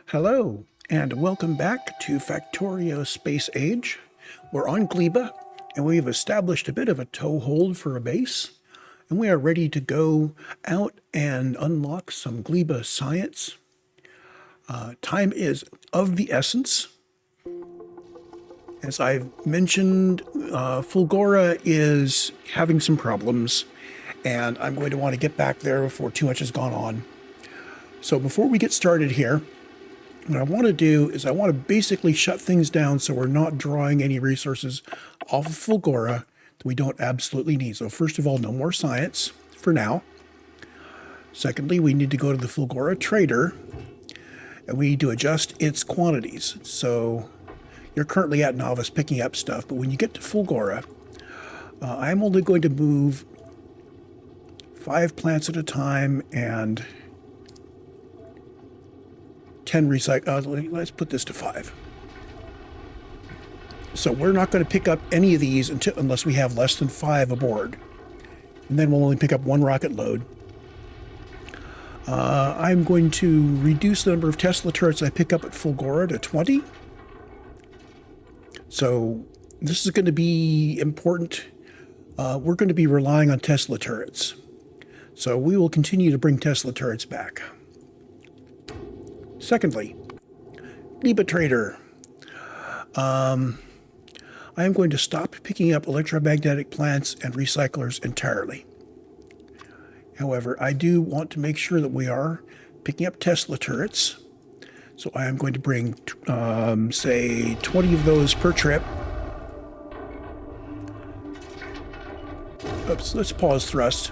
Hello, and welcome back to Factorio Space Age. We're on Gleba, and we've established a bit of a toehold for a base, and we are ready to go out and unlock some Gleba science. Time is of the essence. As I've mentioned, Fulgora is having some problems, and I'm going to want to get back there before too much has gone on. So before we get started here, what I want to do is I want to basically shut things down so we're not drawing any resources off of Fulgora that we don't absolutely need. So first of all, no more science for now. Secondly, we need to go to the Fulgora trader and we need to adjust its quantities. So you're currently at Nauvis picking up stuff, but when you get to Fulgora, I'm only going to move 5 plants at a time and 10 recycle. Let's put this to 5. So we're not going to pick up any of these unless we have less than 5 aboard. And then we'll only pick up 1 rocket load. I'm going to reduce the number of Tesla turrets I pick up at Fulgora to 20. So this is going to be important. We're going to be relying on Tesla turrets. So we will continue to bring Tesla turrets back. Secondly, Gleba Trader. I am going to stop picking up electromagnetic plants and recyclers entirely. However, I do want to make sure that we are picking up Tesla turrets. So I am going to bring, say, 20 of those per trip. Oops, let's pause thrust.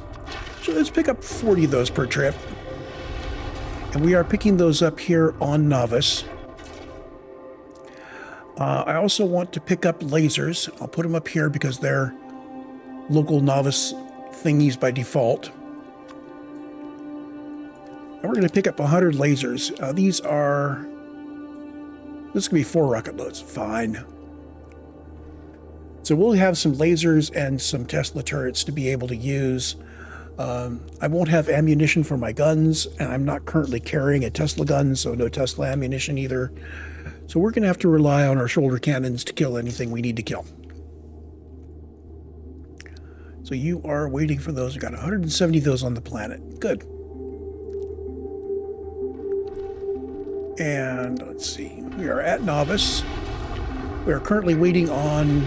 So let's pick up 40 of those per trip. And we are picking those up here on Nauvis. I also want to pick up lasers. I'll put them up here because they're local Nauvis thingies by default. And we're going to pick up 100 lasers. This could be 4 rocket loads. Fine. So we'll have some lasers and some Tesla turrets to be able to use. I won't have ammunition for my guns, and I'm not currently carrying a Tesla gun, so no Tesla ammunition either. So we're going to have to rely on our shoulder cannons to kill anything we need to kill. So you are waiting for those. We've got 170 of those on the planet. Good. And let's see. We are at Nauvis. We are currently waiting on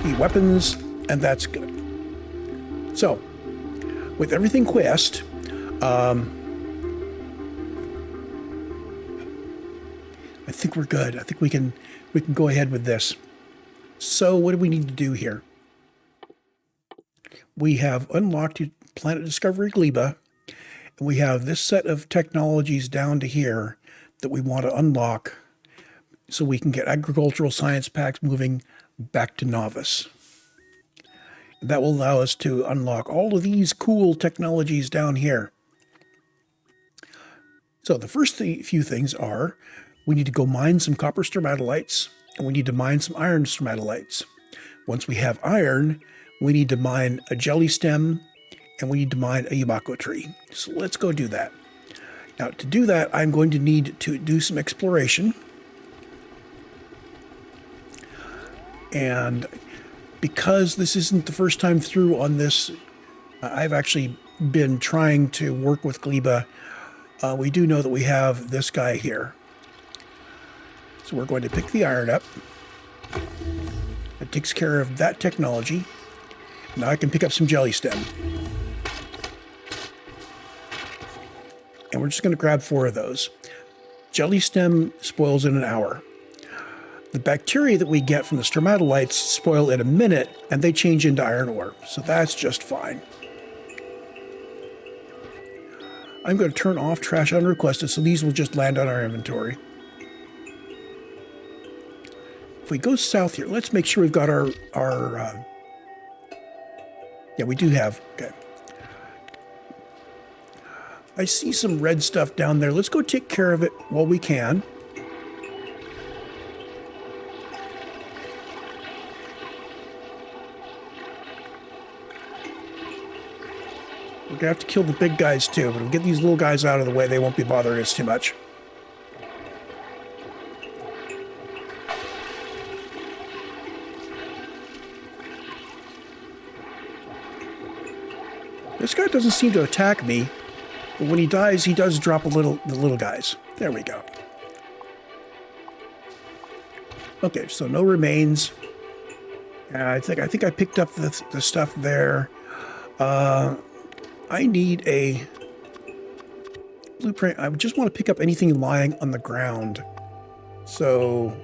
the weapons, and that's good. So, with everything quest, I think we're good. I think we can go ahead with this. So what do we need to do here? We have unlocked Planet Discovery Gleba, and we have this set of technologies down to here that we want to unlock so we can get agricultural science packs moving back to Nauvis. That will allow us to unlock all of these cool technologies down here. So the first few things are, we need to go mine some copper stromatolites, and we need to mine some iron stromatolites. Once we have iron, we need to mine a jelly stem, and we need to mine a Yumako tree. So let's go do that. Now to do that, I'm going to need to do some exploration. And because this isn't the first time through on this, I've actually been trying to work with Gleba. We do know that we have this guy here. So we're going to pick the iron up. It takes care of that technology. Now I can pick up some jelly stem. And we're just going to grab 4 of those. Jelly stem spoils in an hour. The bacteria that we get from the stromatolites spoil in a minute, and they change into iron ore. So that's just fine. I'm going to turn off trash unrequested, so these will just land on our inventory. If we go south here, let's make sure we've got our yeah, we do have, okay. I see some red stuff down there. Let's go take care of it while we can. We're going to have to kill the big guys too, but we'll get these little guys out of the way. They won't be bothering us too much. This guy doesn't seem to attack me, but when he dies, he does drop the little guys. There we go. Okay, so no remains. I think I picked up the stuff there. I need a blueprint. I just want to pick up anything lying on the ground. So,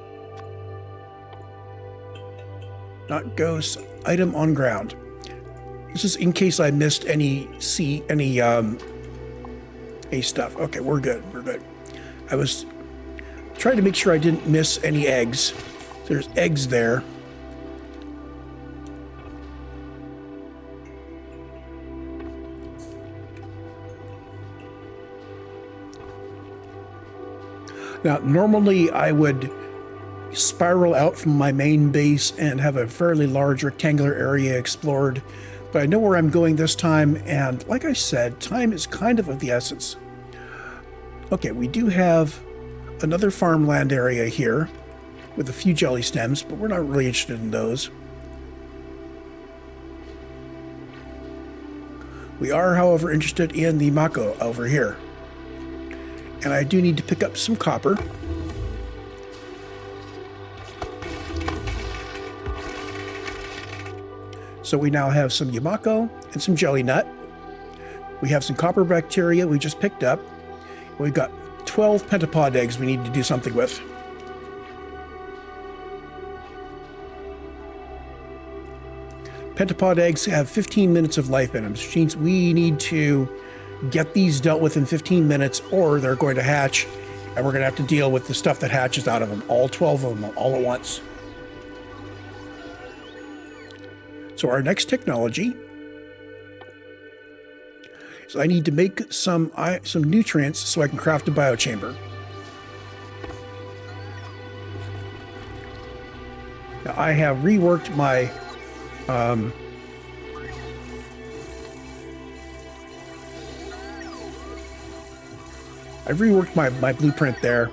not ghosts, item on ground. This is in case I missed any A stuff. Okay, we're good. We're good. I was trying to make sure I didn't miss any eggs. There's eggs there. Now, normally I would spiral out from my main base and have a fairly large rectangular area explored, but I know where I'm going this time, and like I said, time is kind of the essence. Okay, we do have another farmland area here with a few jelly stems, but we're not really interested in those. We are, however, interested in the Mako over here. And I do need to pick up some copper. So we now have some Yumako and some Jellynut. We have some copper bacteria we just picked up. We've got 12 Pentapod eggs we need to do something with. Pentapod eggs have 15 minutes of life in them, which means we need to get these dealt with in 15 minutes, or they're going to hatch, and we're going to have to deal with the stuff that hatches out of them, all 12 of them, all at once. So our next technology is I need to make some nutrients so I can craft a biochamber. Now I have reworked my I've reworked my blueprint there.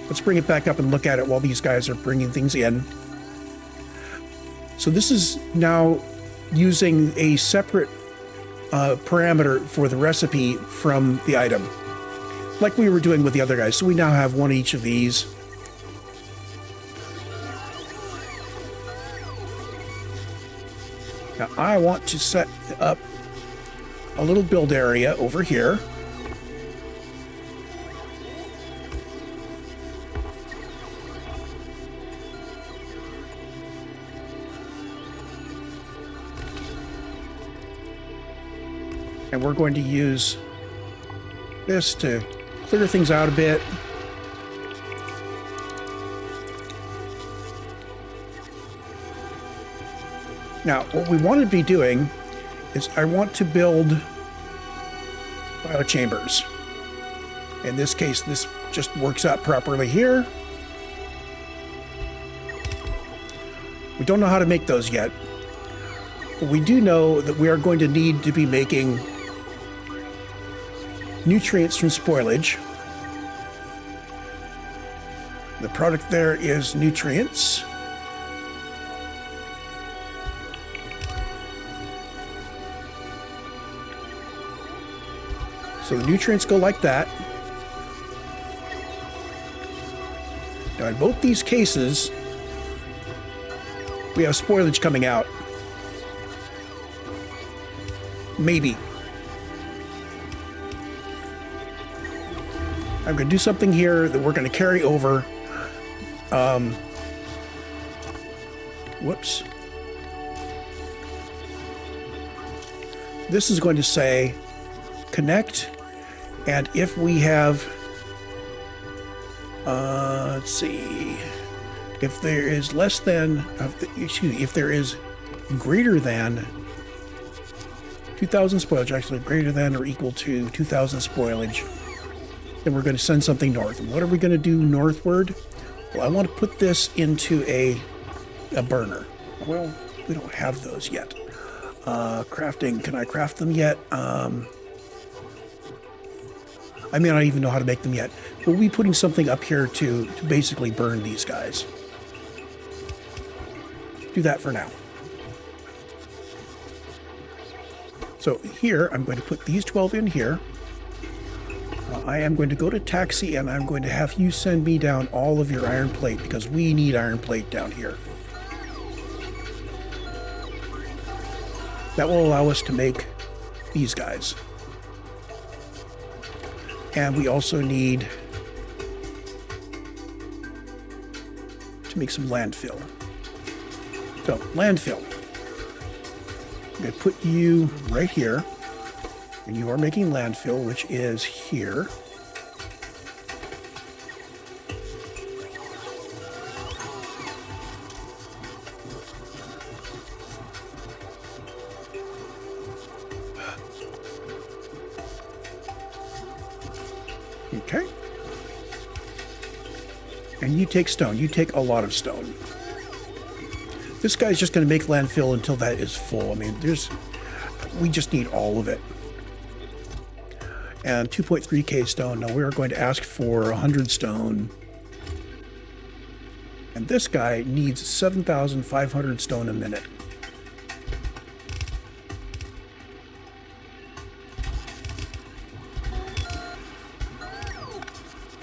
Let's bring it back up and look at it while these guys are bringing things in. So this is now using a separate parameter for the recipe from the item, like we were doing with the other guys. So we now have one each of these. Now I want to set up a little build area over here. And we're going to use this to clear things out a bit. Now, what we want to be doing is I want to build biochambers. In this case, this just works out properly here. We don't know how to make those yet, but we do know that we are going to need to be making nutrients from spoilage. The product there is nutrients. So the nutrients go like that. Now in both these cases, we have spoilage coming out. Maybe. I'm going to do something here that we're going to carry over. Whoops. This is going to say connect, and if we have, let's see, if there is less than, if there is greater than 2,000 spoilage, actually greater than or equal to 2,000 spoilage, then we're going to send something north. And what are we going to do northward? Well, I want to put this into a burner. Well, we don't have those yet. Crafting, can I craft them yet? I may not even know how to make them yet. We'll be putting something up here to basically burn these guys. Do that for now. So here, I'm going to put these 12 in here. I am going to go to Taxi, and I'm going to have you send me down all of your iron plate, because we need iron plate down here. That will allow us to make these guys. And we also need to make some landfill. So, landfill. I'm going to put you right here. And you are making landfill, which is here. Okay. And you take stone. You take a lot of stone. This guy's just going to make landfill until that is full. I mean, we just need all of it. And 2.3k stone. Now we're going to ask for 100 stone. And this guy needs 7,500 stone a minute.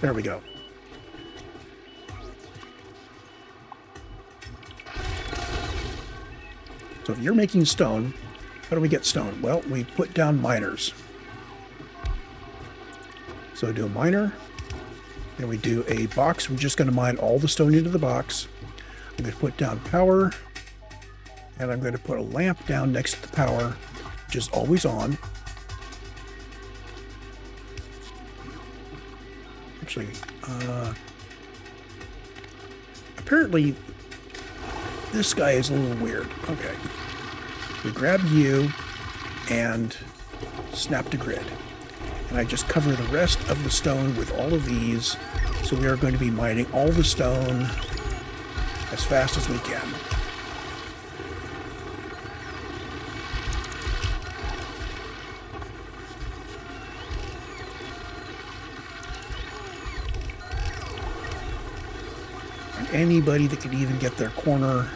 There we go. So if you're making stone, how do we get stone? Well, we put down miners. So do a miner, then we do a box. We're just going to mine all the stone into the box. I'm going to put down power, and I'm going to put a lamp down next to the power, which is always on. Actually, apparently this guy is a little weird. Okay. We grab you and snap to grid. And I just cover the rest of the stone with all of these. So we are going to be mining all the stone as fast as we can. And anybody that could even get their corner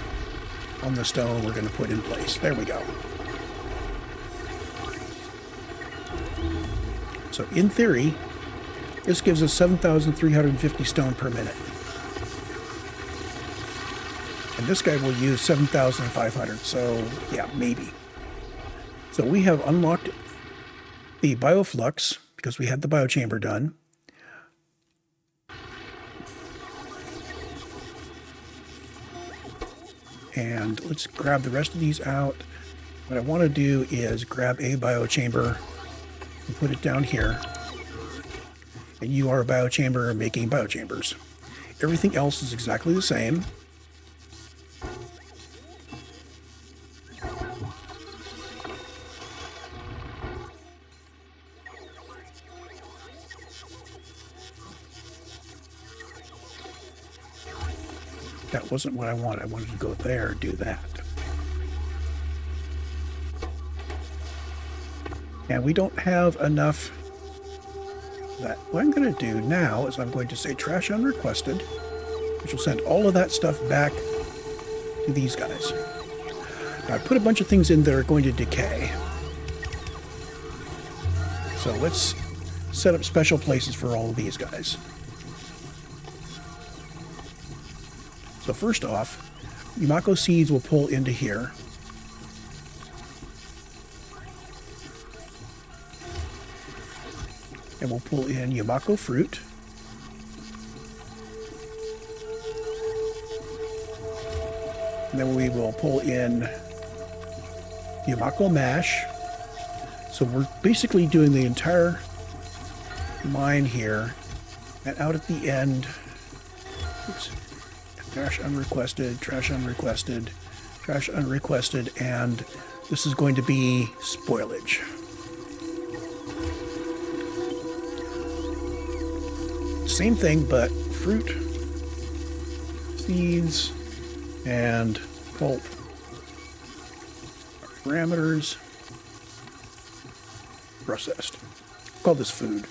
on the stone, we're going to put in place. There we go. So in theory, this gives us 7,350 stone per minute. And this guy will use 7,500, so yeah, maybe. So we have unlocked the Bioflux, because we had the biochamber done. And let's grab the rest of these out. What I want to do is grab a biochamber and put it down here. And you are a biochamber making biochambers. Everything else is exactly the same. That wasn't what I wanted. I wanted to go there and do that. And we don't have enough of that. What I'm going to do now is I'm going to say trash unrequested, which will send all of that stuff back to these guys. Now, I put a bunch of things in that are going to decay. So let's set up special places for all of these guys. So first off, Yumako seeds will pull into here. And we'll pull in Yumako fruit. And then we will pull in Yumako mash. So we're basically doing the entire line here. And out at the end, oops, trash unrequested, trash unrequested, trash unrequested, and this is going to be spoilage. Same thing, but fruit, seeds, and pulp. Parameters, processed. I'll call this food.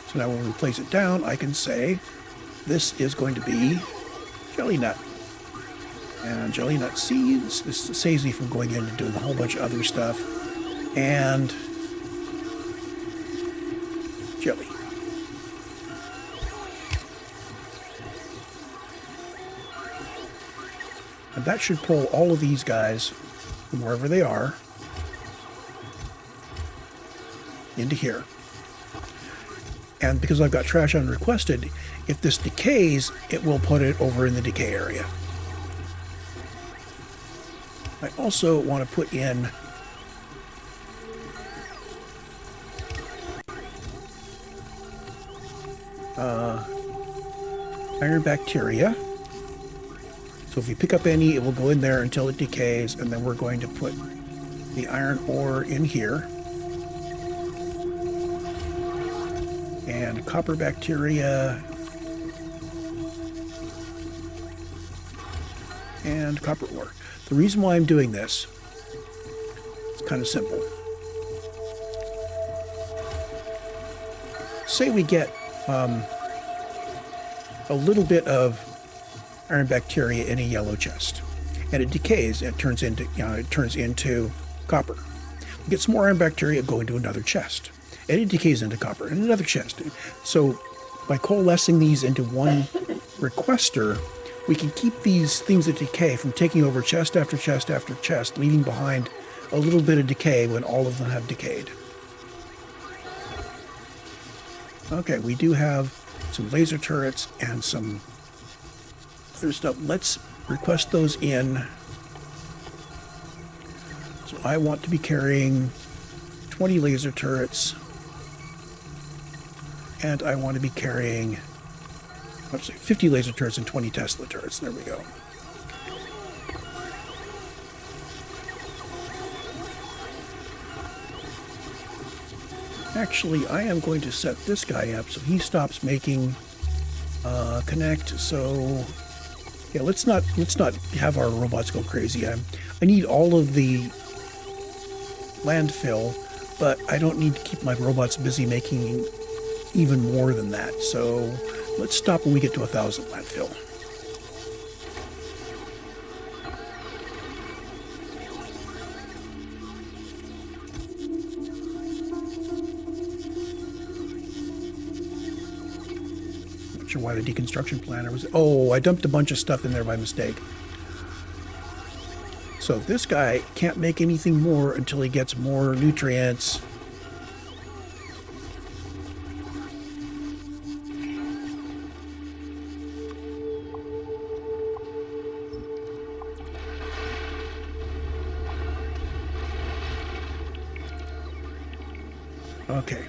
So now when we place it down, I can say this is going to be Jellynut. And Jellynut seeds. This saves me from going in and doing a whole bunch of other stuff. And jelly. And that should pull all of these guys from wherever they are into here. And because I've got trash unrequested, if this decays, it will put it over in the decay area. I also want to put in iron bacteria. So if we pick up any, it will go in there until it decays, and then we're going to put the iron ore in here. And copper bacteria. And copper ore. The reason why I'm doing this is kind of simple. Say we get a little bit of iron bacteria in a yellow chest, and it decays and it turns into copper. We get some more iron bacteria, go into another chest, and it decays into copper in another chest. So by coalescing these into one requester, we can keep these things that decay from taking over chest after chest after chest, leaving behind a little bit of decay when all of them have decayed. Okay, we do have some laser turrets and some other stuff. Let's request those in. So I want to be carrying 20 laser turrets, and I want to be carrying, let's say, 50 laser turrets and 20 Tesla turrets. There we go. Actually, I am going to set this guy up so he stops making connect. So yeah, let's not have our robots go crazy. I need all of the landfill, but I don't need to keep my robots busy making even more than that. So let's stop when we get to 1,000 landfill. Not sure why the deconstruction planner was... Oh, I dumped a bunch of stuff in there by mistake. So this guy can't make anything more until he gets more nutrients. Okay.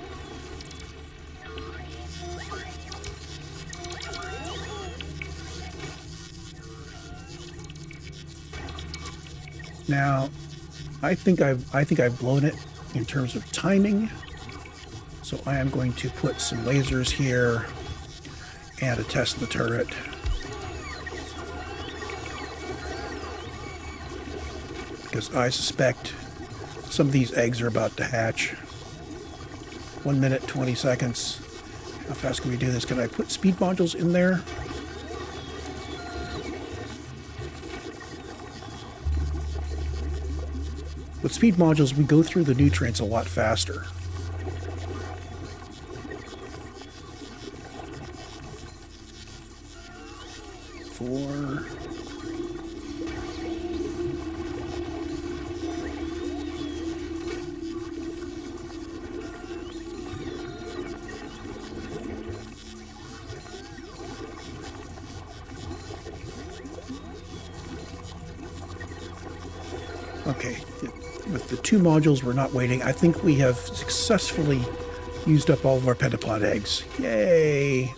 Now, I think I've blown it in terms of timing. So I am going to put some lasers here and a Tesla turret. Because I suspect some of these eggs are about to hatch. 1 minute, 20 seconds. How fast can we do this? Can I put speed modules in there? With speed modules, we go through the nutrients a lot faster. Four. Okay, with the 2 modules, we're not waiting. I think we have successfully used up all of our Pentapod eggs. Yay!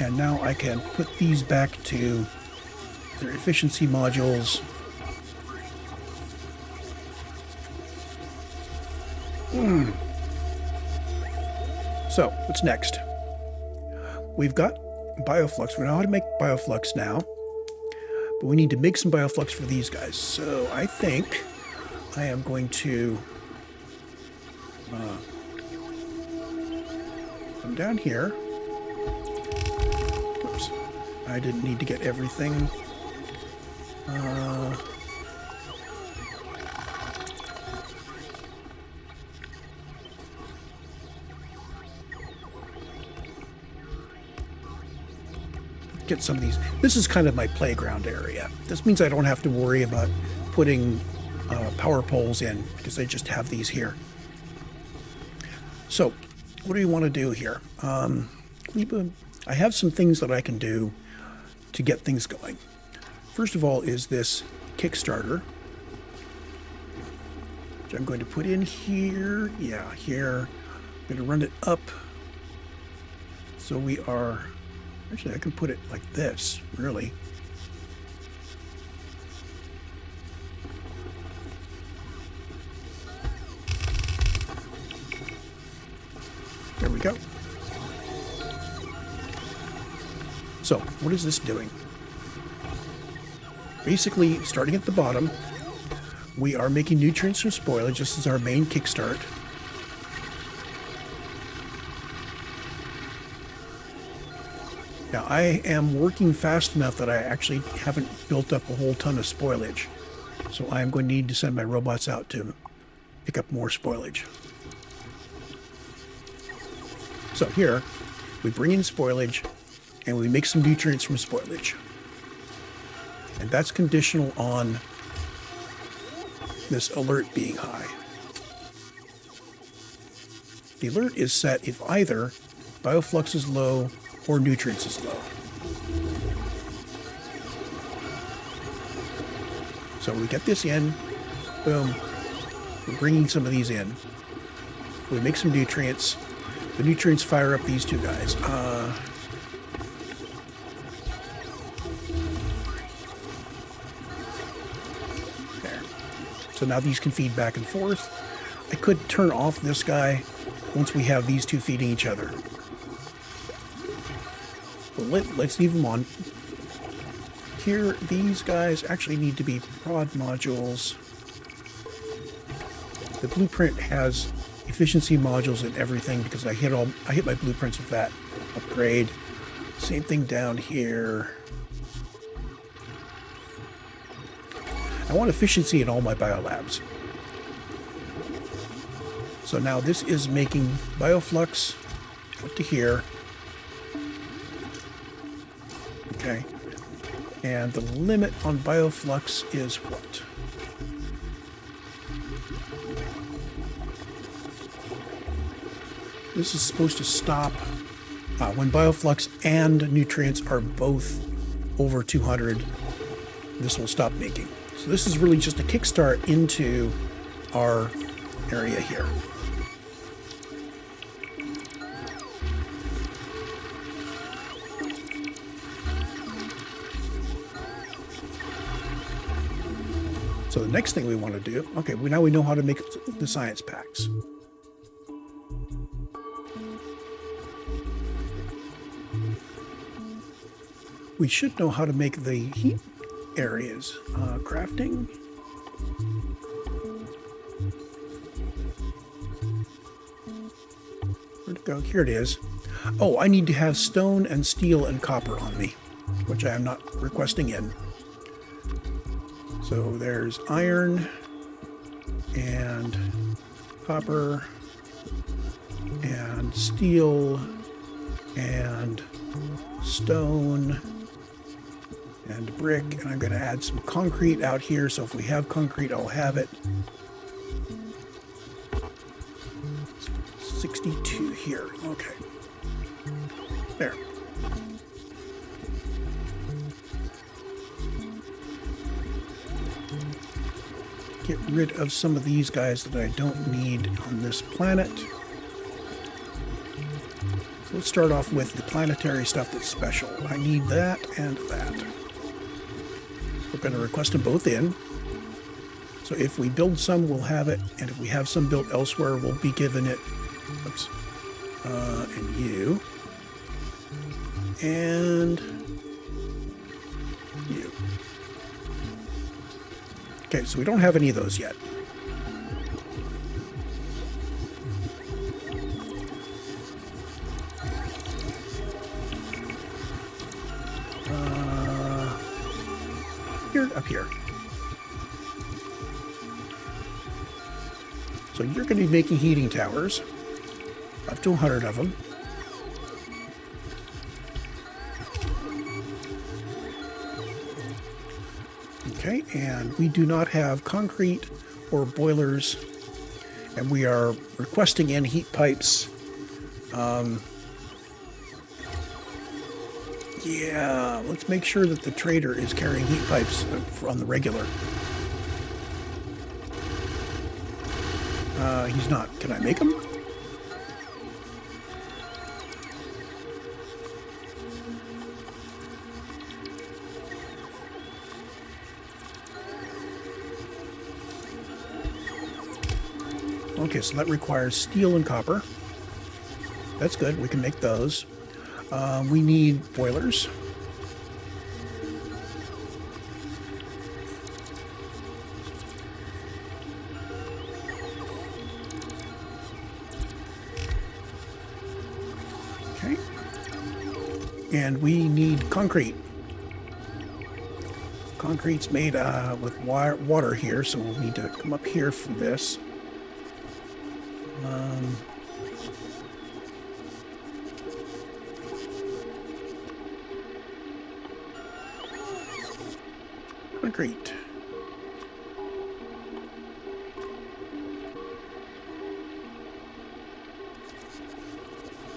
And now I can put these back to their efficiency modules. So, what's next? We've got Bioflux. We know how to make Bioflux now. But we need to make some Bioflux for these guys. So I think I am going to come down here. Oops. I didn't need to get everything. Get some of these. This is kind of my playground area. This means I don't have to worry about putting power poles in because I just have these here. So what do we want to do here? I have some things that I can do to get things going. First of all is this Kickstarter, which I'm going to put in here. Yeah, here. I'm going to run it up. So we are, actually I can put it like this, really. There we go. So, what is this doing? Basically, starting at the bottom, we are making nutrients from spoilage. This is our main kickstart. Now, I am working fast enough that I actually haven't built up a whole ton of spoilage. So I am going to need to send my robots out to pick up more spoilage. So here, we bring in spoilage, and we make some nutrients from spoilage. And that's conditional on this alert being high. The alert is set if either bioflux is low or nutrients is low. So we get this in, boom, we're bringing some of these in. We make some nutrients. The nutrients fire up these two guys. There. So now these can feed back and forth. I could turn off this guy once we have these two feeding each other. But let's leave them on. Here, these guys actually need to be prod modules. The blueprint has efficiency modules and everything because I hit my blueprints with that upgrade. Same thing down here. I want efficiency in all my biolabs. So now this is making bioflux up to here. Okay. And the limit on bioflux is what? This is supposed to stop when bioflux and nutrients are both over 200. This will stop making. So this is really just a kickstart into our area here. So the next thing we want to do, okay, now we know how to make the science packs. We should know how to make the heat areas. Crafting. Where'd it go? Here it is. Oh, I need to have stone and steel and copper on me, which I am not requesting in. So there's iron and copper and steel and stone and brick, and I'm going to add some concrete out here, so if we have concrete, I'll have it. 62 here. Okay. There. Get rid of some of these guys that I don't need on this planet. So let's start off with the planetary stuff that's special. I need that and that. We're going to request them both in. So if we build some, we'll have it. And if we have some built elsewhere, we'll be given it. Oops. And you. And you. Okay, so we don't have any of those yet. here? Up here. So you're going to be making heating towers, up to 100 of them. Okay, and we do not have concrete or boilers, and we are requesting in heat pipes. Yeah, let's make sure that the trader is carrying heat pipes on the regular. He's not. Can I make them? Okay, so that requires steel and copper. That's good. We can make those. We need boilers. Okay. And we need concrete. Concrete's made with water here, so we'll need to come up here for this. Concrete.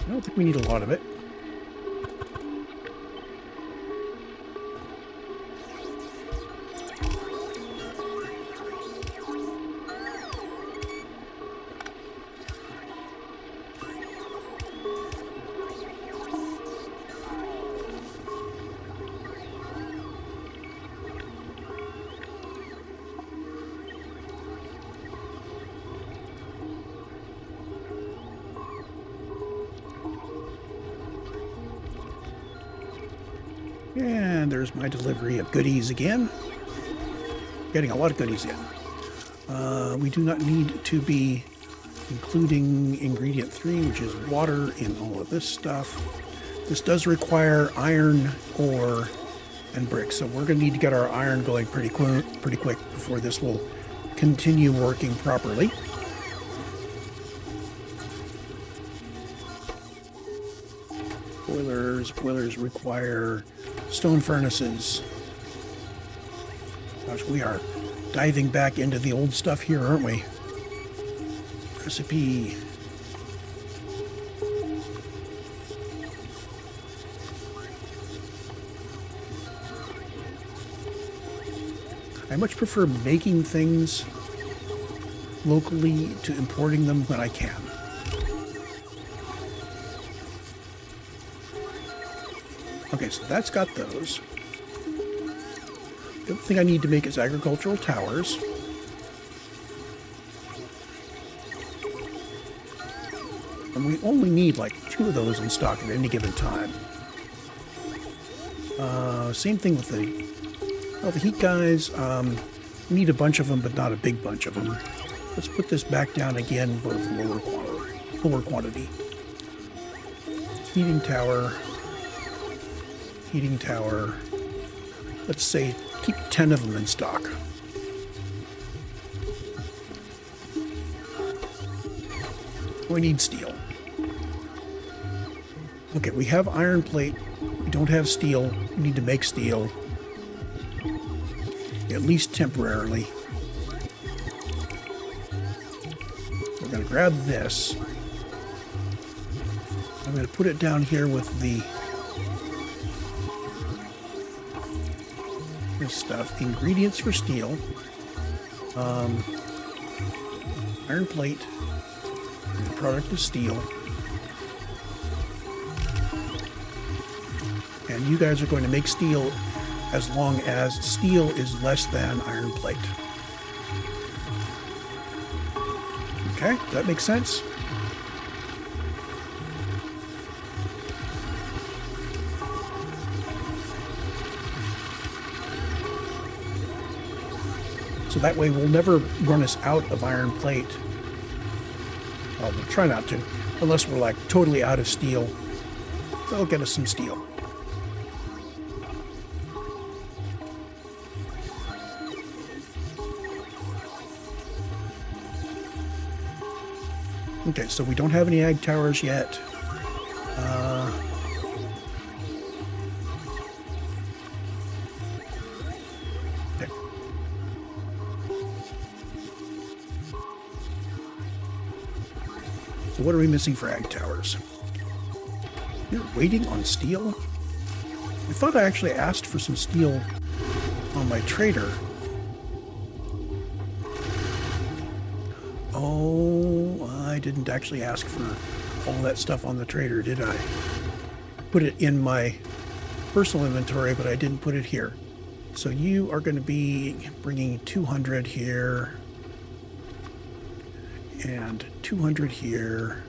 I don't think we need a lot of it. And there's my delivery of goodies again. Getting a lot of goodies in. We do not need to be including ingredient 3, which is water, in all of this stuff. This does require iron, ore, and bricks, so we're going to need to get our iron going pretty quick before this will continue working properly. Boilers require stone furnaces. Gosh, we are diving back into the old stuff here, aren't we? Recipe. I much prefer making things locally to importing them when I can. Okay, so that's got those. The other thing I need to make is agricultural towers. And we only need like 2 of those in stock at any given time. Same thing with the heat guys. We need a bunch of them, but not a big bunch of them. Let's put this back down again, but with lower quantity. Heating tower. Heating tower. Let's say keep 10 of them in stock. We need steel. Okay, we have iron plate. We don't have steel. We need to make steel. At least temporarily. We're going to grab this. I'm going to put it down here with this stuff. Ingredients for steel. Iron plate. The product is steel. And you guys are going to make steel as long as steel is less than iron plate. Okay, does that make sense? So that way we'll never run us out of iron plate. Well, we'll try not to, unless we're like totally out of steel. That'll get us some steel. Okay, so we don't have any egg towers yet. Okay. So what are we missing for egg towers? You're waiting on steel? I thought I actually asked for some steel on my trader. Oh, I didn't actually ask for all that stuff on the trader, did I? Put it in my personal inventory, but I didn't put it here. So you are going to be bringing 200 here, and 200 here,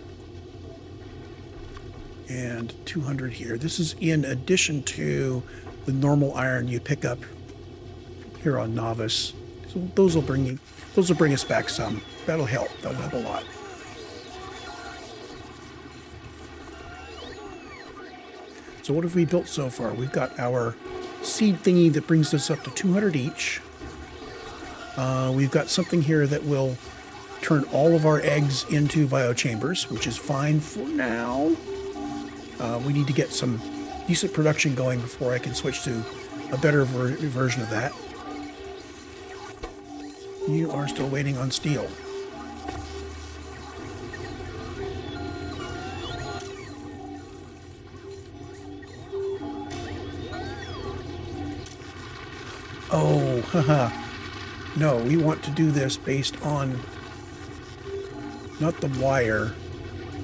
and 200 here. This is in addition to the normal iron you pick up here on Nauvis. So those will bring us back some. That'll help. That'll help a lot. So what have we built so far? We've got our seed thingy that brings us up to 200 each. We've got something here that will turn all of our eggs into biochambers, which is fine for now. We need to get some decent production going before I can switch to a better version of that. You are still waiting on steel. Oh, haha. No, we want to do this based on not the wire.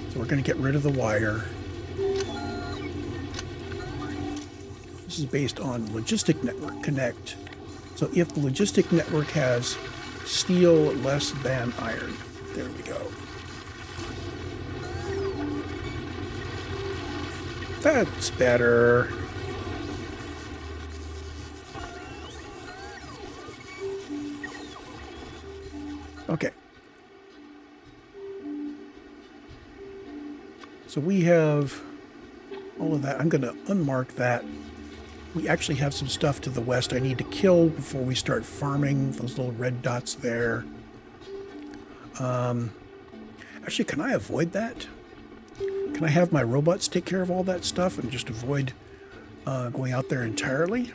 So we're going to get rid of the wire. This is based on logistic network connect. So if the logistic network has steel less than iron, there we go. That's better. Okay. So we have all of that. I'm going to unmark that. We actually have some stuff to the west I need to kill before we start farming. Those little red dots there. Actually, can I avoid that? Can I have my robots take care of all that stuff and just avoid going out there entirely?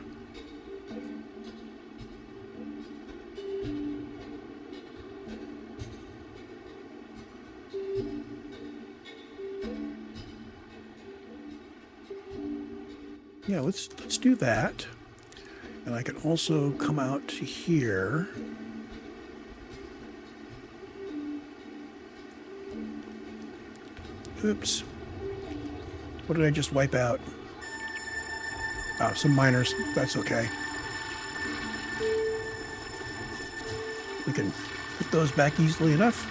Yeah, let's do that. And I can also come out to here. Oops. What did I just wipe out? Oh, some miners. That's okay. We can put those back easily enough.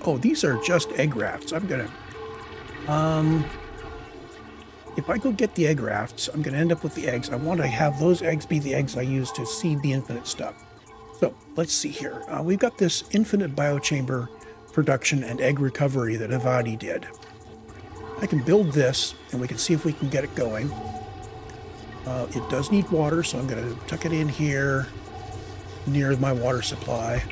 Oh, these are just egg rafts. I'm gonna, if I go get the egg rafts, I'm gonna end up with the eggs. I want to have those eggs be the eggs I use to seed the infinite stuff. So let's see here. We've got this infinite biochamber production and egg recovery that AVADII did. I can build this and we can see if we can get it going. It does need water, so I'm gonna tuck it in here near my water supply.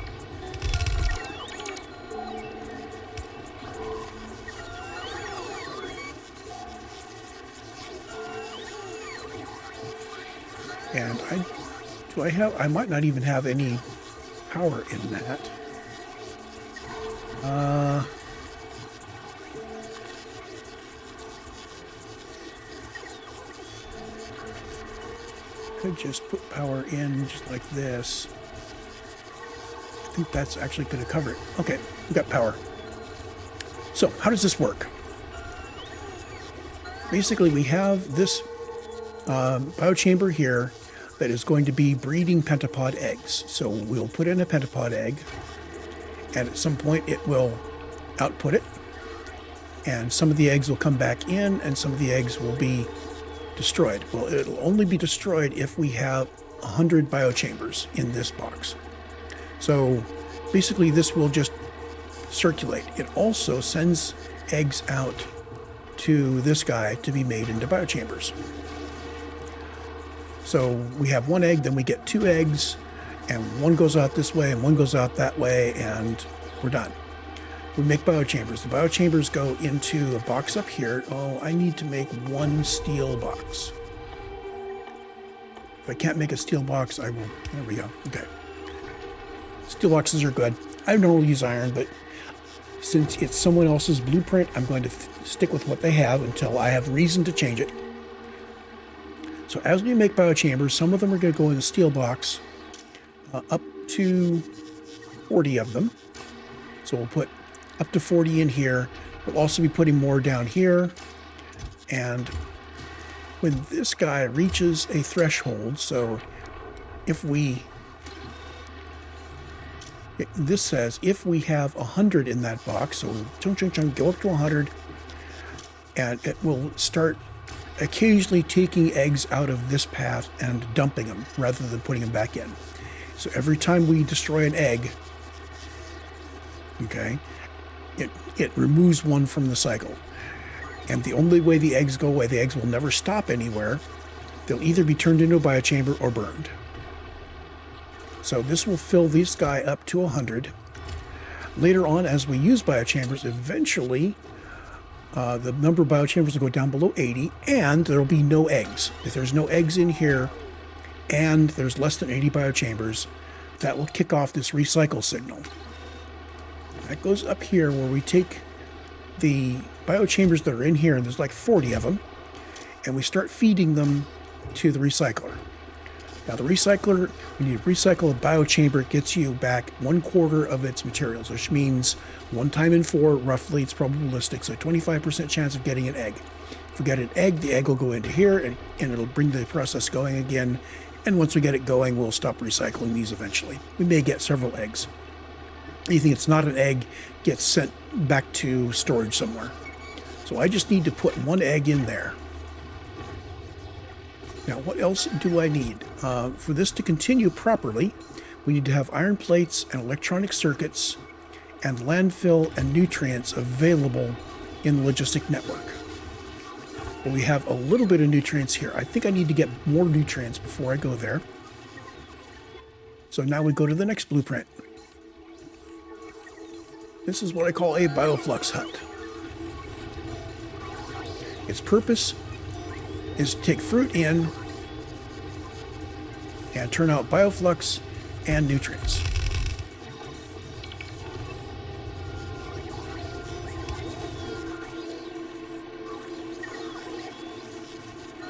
And I might not even have any power in that. Could just put power in just like this. I think that's actually going to cover it. Okay, we got power. So how does this work? Basically, we have this biochamber here that is going to be breeding pentapod eggs. So we'll put in a pentapod egg, and at some point it will output it. And some of the eggs will come back in, and some of the eggs will be destroyed. Well, it'll only be destroyed if we have 100 biochambers in this box. So basically this will just circulate. It also sends eggs out to this guy to be made into biochambers. So we have one egg, then we get 2 eggs, and one goes out this way and one goes out that way, and we're done. We make biochambers. The biochambers go into a box up here. Oh, I need to make 1 steel box. If I can't make a steel box, I will. There we go. Okay. Steel boxes are good. I normally use iron, but since it's someone else's blueprint, I'm going to stick with what they have until I have reason to change it. So as we make biochambers, some of them are going to go in the steel box, up to 40 of them. So we'll put up to 40 in here. We'll also be putting more down here. And when this guy reaches a threshold, so if we, this says if we have 100 in that box, so we'll go up to 100, and it will start occasionally taking eggs out of this path and dumping them rather than putting them back in. So every time we destroy an egg, okay, it removes one from the cycle. And the only way the eggs go away, the eggs will never stop anywhere. They'll either be turned into a biochamber or burned. So this will fill this guy up to 100. Later on, as we use biochambers, eventually the number of biochambers will go down below 80, and there will be no eggs. If there's no eggs in here and there's less than 80 biochambers, that will kick off this recycle signal. That goes up here where we take the biochambers that are in here, and there's like 40 of them, and we start feeding them to the recycler. Now the recycler, when you recycle a biochamber, it gets you back 1/4 of its materials, which means 1 time in 4, roughly, it's probabilistic, so 25% chance of getting an egg. If we get an egg, the egg will go into here, and it'll bring the process going again, and once we get it going, we'll stop recycling these eventually. We may get several eggs. Anything that's not an egg gets sent back to storage somewhere. So I just need to put 1 egg in there. Now, what else do I need? For this to continue properly, we need to have iron plates and electronic circuits and landfill and nutrients available in the logistic network. But we have a little bit of nutrients here. I think I need to get more nutrients before I go there. So now we go to the next blueprint. This is what I call a Bioflux Hut. Its purpose is to take fruit in and turn out bioflux and nutrients.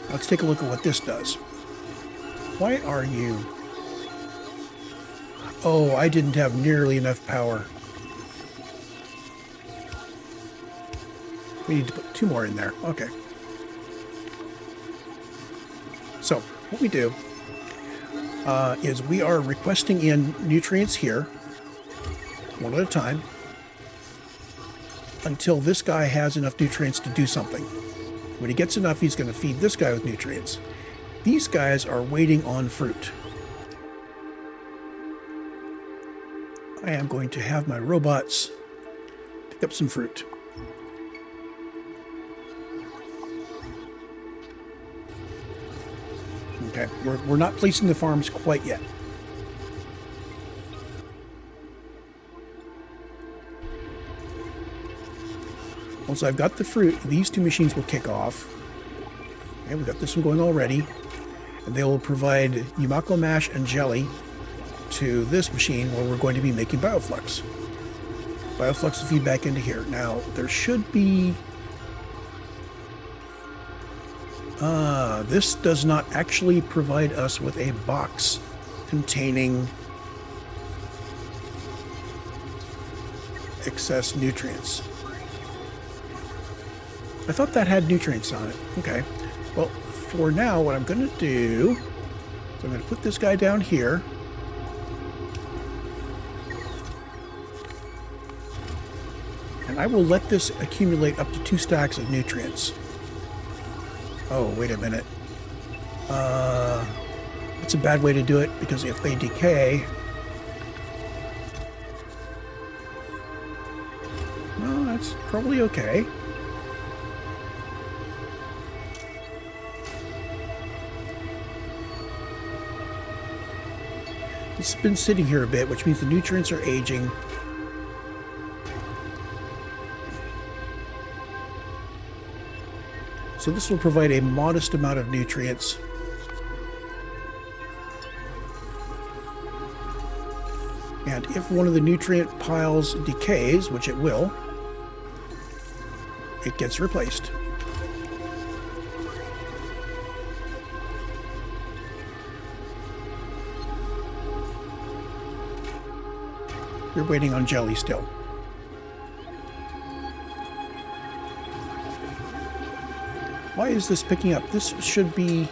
Let's take a look at what this does. Why are you? Oh, I didn't have nearly enough power. We need to put 2 more in there. Okay. So what we do is we are requesting in nutrients here, one at a time, until this guy has enough nutrients to do something. When he gets enough, he's going to feed this guy with nutrients. These guys are waiting on fruit. I am going to have my robots pick up some fruit. Okay, we're not placing the farms quite yet. Once I've got the fruit, these 2 machines will kick off. Okay, we've got this one going already. And they will provide Yumako mash and jelly to this machine where we're going to be making Bioflux. Bioflux will feed back into here. Now, there should be... this does not actually provide us with a box containing excess nutrients. I thought that had nutrients on it. Okay. Well, for now, what I'm going to do is I'm going to put this guy down here. And I will let this accumulate up to 2 stacks of nutrients. Oh, wait a minute. It's a bad way to do it, because if they decay... No, that's probably okay. It's been sitting here a bit, which means the nutrients are aging. So this will provide a modest amount of nutrients. And if one of the nutrient piles decays, which it will, it gets replaced. You're waiting on jelly still. Why is this picking up? This should be...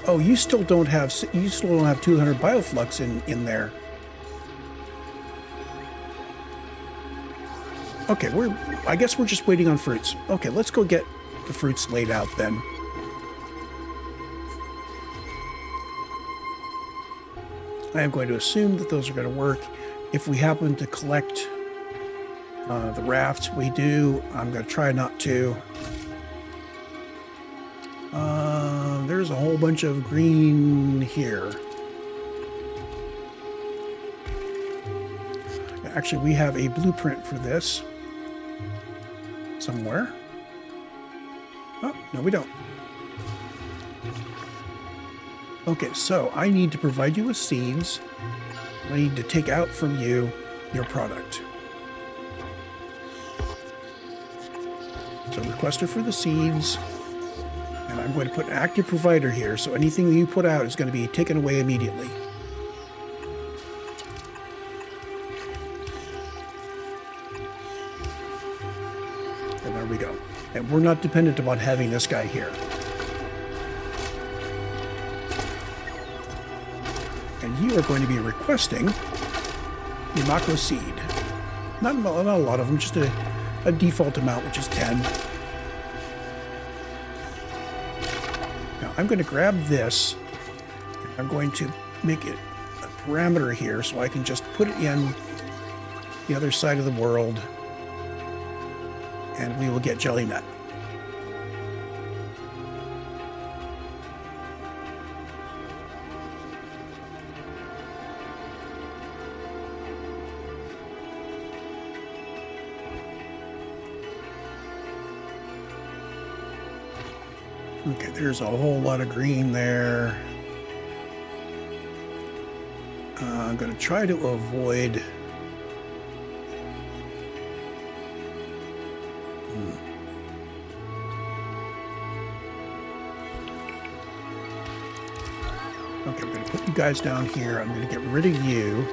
Oh, you still don't have 200 bioflux in there. Okay, I guess we're just waiting on fruits. Okay, let's go get the fruits laid out then. I am going to assume that those are going to work. If we happen to collect the raft, we do. I'm going to try not to. There's a whole bunch of green here. Actually, we have a blueprint for this somewhere. Oh, no, we don't. Okay, so I need to provide you with seeds. I need to take out from you your product. So requester for the seeds. And I'm going to put an active provider here, so anything that you put out is going to be taken away immediately. And there we go. And we're not dependent upon having this guy here. And you are going to be requesting Yumako seed. Not a lot of them, just a default amount, which is 10. Now I'm going to grab this. I'm going to make it a parameter here so I can just put it in the other side of the world. And we will get Jellynut. Okay, there's a whole lot of green there. I'm going to try to avoid... Okay, I'm going to put you guys down here. I'm going to get rid of you.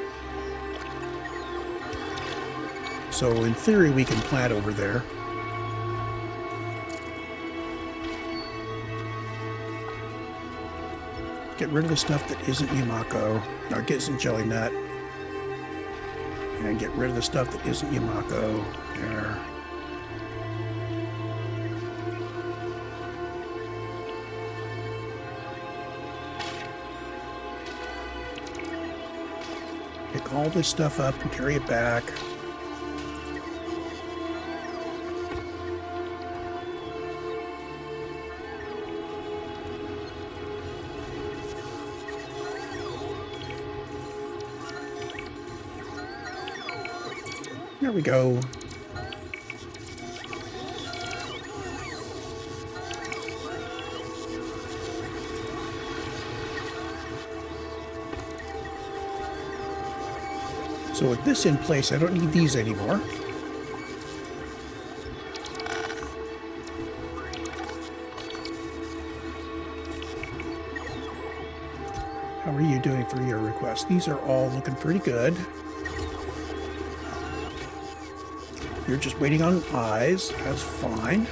So in theory, we can plant over there. Get rid of the stuff that isn't Yumako, or isn't Jellynut. And get rid of the stuff that isn't Yumako. There. Pick all this stuff up and carry it back. There we go. So with this in place, I don't need these anymore. How are you doing for your requests? These are all looking pretty good. You're just waiting on eyes. That's fine.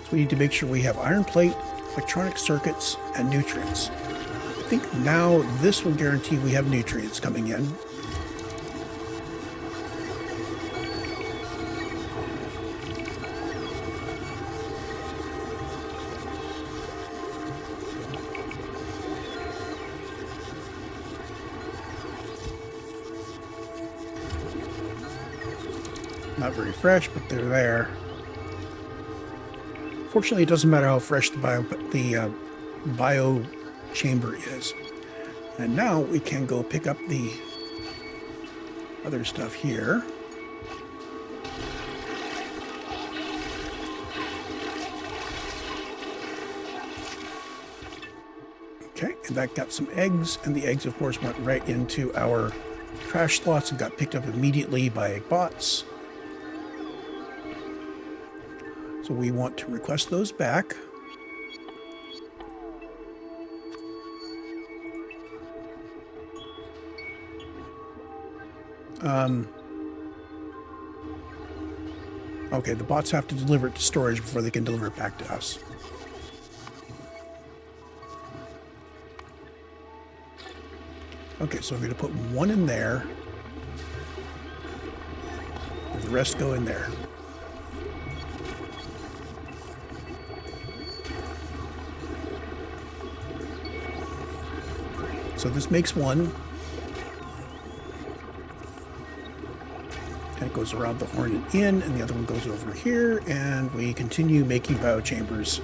So we need to make sure we have iron plate, electronic circuits, and nutrients. I think now this will guarantee we have nutrients coming in. Not very fresh, but they're there. Fortunately, it doesn't matter how fresh the biochamber is. And now we can go pick up the other stuff here. Okay, and that got some eggs, and the eggs, of course, went right into our trash slots and got picked up immediately by bots. So we want to request those back. Okay, the bots have to deliver it to storage before they can deliver it back to us. Okay, so I'm going to put one in there, and the rest go in there. So this makes one, and it goes around the horn and in, and the other one goes over here, and we continue making biochambers.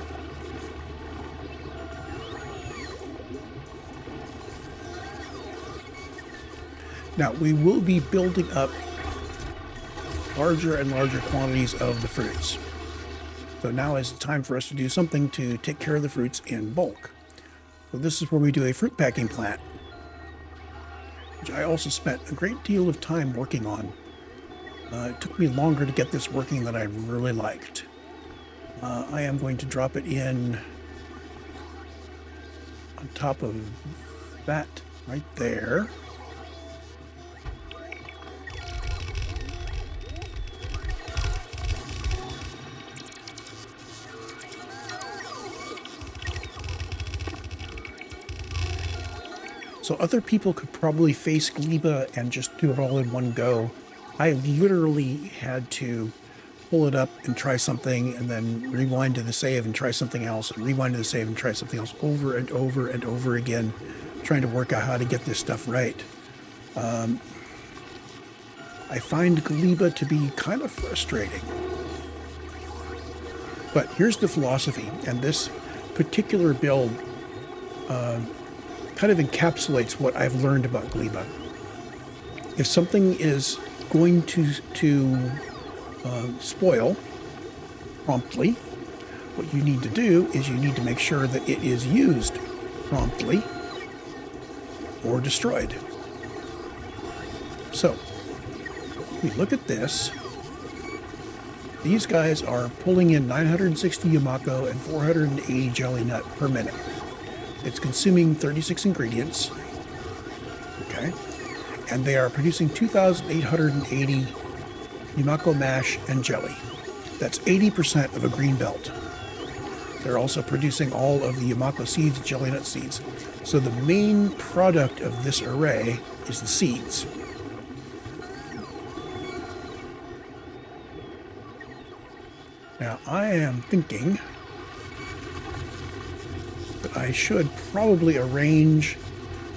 Now, we will be building up larger and larger quantities of the fruits. So now is the time for us to do something to take care of the fruits in bulk. So this is where we do a fruit packing plant, which I also spent a great deal of time working on. It took me longer to get this working than I really liked. I am going to drop it in on top of that right there. So other people could probably face Gleba and just do it all in one go. I literally had to pull it up and try something, and then rewind to the save and try something else, and rewind to the save and try something else over and over and over again, trying to work out how to get this stuff right. I find Gleba to be kind of frustrating. But here's the philosophy, and this particular build kind of encapsulates what I've learned about Gleba. If something is going to spoil promptly, what you need to do is you need to make sure that it is used promptly or destroyed. So, we look at this. These guys are pulling in 960 Yumako and 480 Jellynut per minute. It's consuming 36 ingredients, okay, and they are producing 2,880 Yumako mash and jelly. That's 80% of a green belt. They're also producing all of the Yumako seeds, Jellynut seeds. So the main product of this array is the seeds. Now I am thinking that I should probably arrange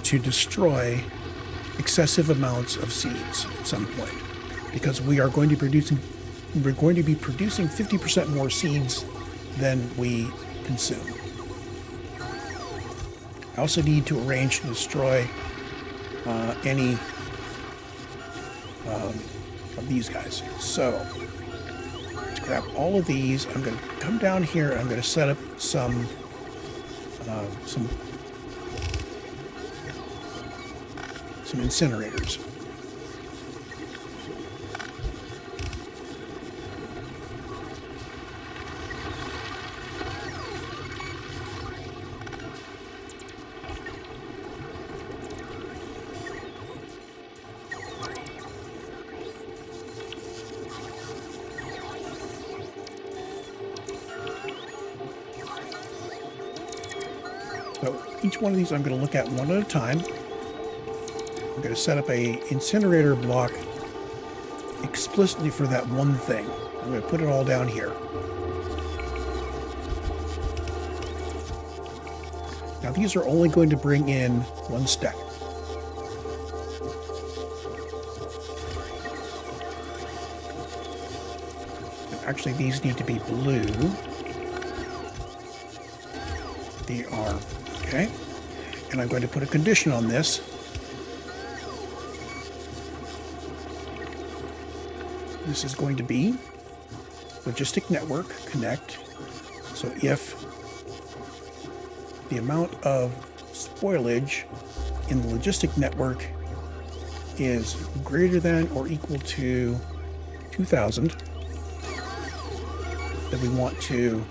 to destroy excessive amounts of seeds at some point, because we are going to be producing 50% more seeds than we consume. I also need to arrange to destroy any of these guys. So let's grab all of these. I'm going to come down here and I'm going to set up some incinerators. So each one of these I'm going to look at one at a time. I'm going to set up a incinerator block explicitly for that one thing. I'm going to put it all down here. Now these are only going to bring in one stack. Actually, these need to be blue. They are. Okay. And I'm going to put a condition on this. This is going to be logistic network connect. So if the amount of spoilage in the logistic network is greater than or equal to 2,000, then we want to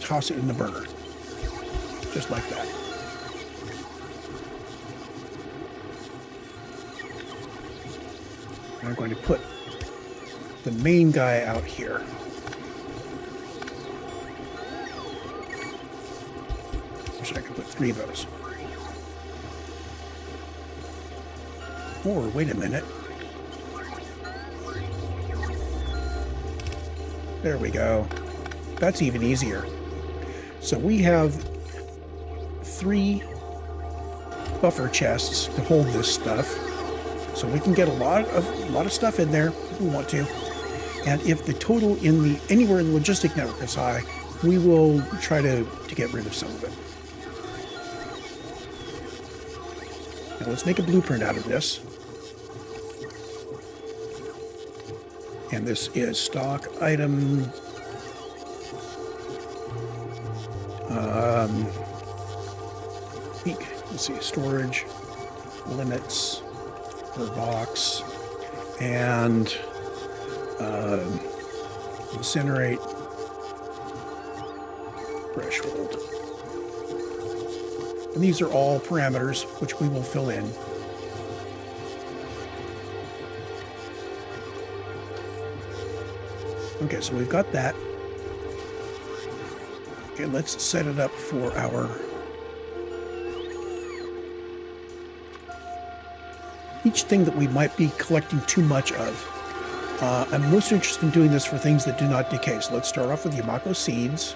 toss it in the burner. Just like that. And I'm going to put the main guy out here. Wish I could put 3 of those. Or, wait a minute. There we go. That's even easier. So we have 3 buffer chests to hold this stuff. So we can get a lot of stuff in there if we want to. And if the total in the anywhere in the logistic network is high, we will try to get rid of some of it. Now let's make a blueprint out of this. And this is stock item. Let's see, storage limits per box, and incinerate threshold. And these are all parameters which we will fill in. Okay, so we've got that. Okay, let's set it up for our each thing that we might be collecting too much of. I'm most interested in doing this for things that do not decay. So let's start off with Yumako seeds.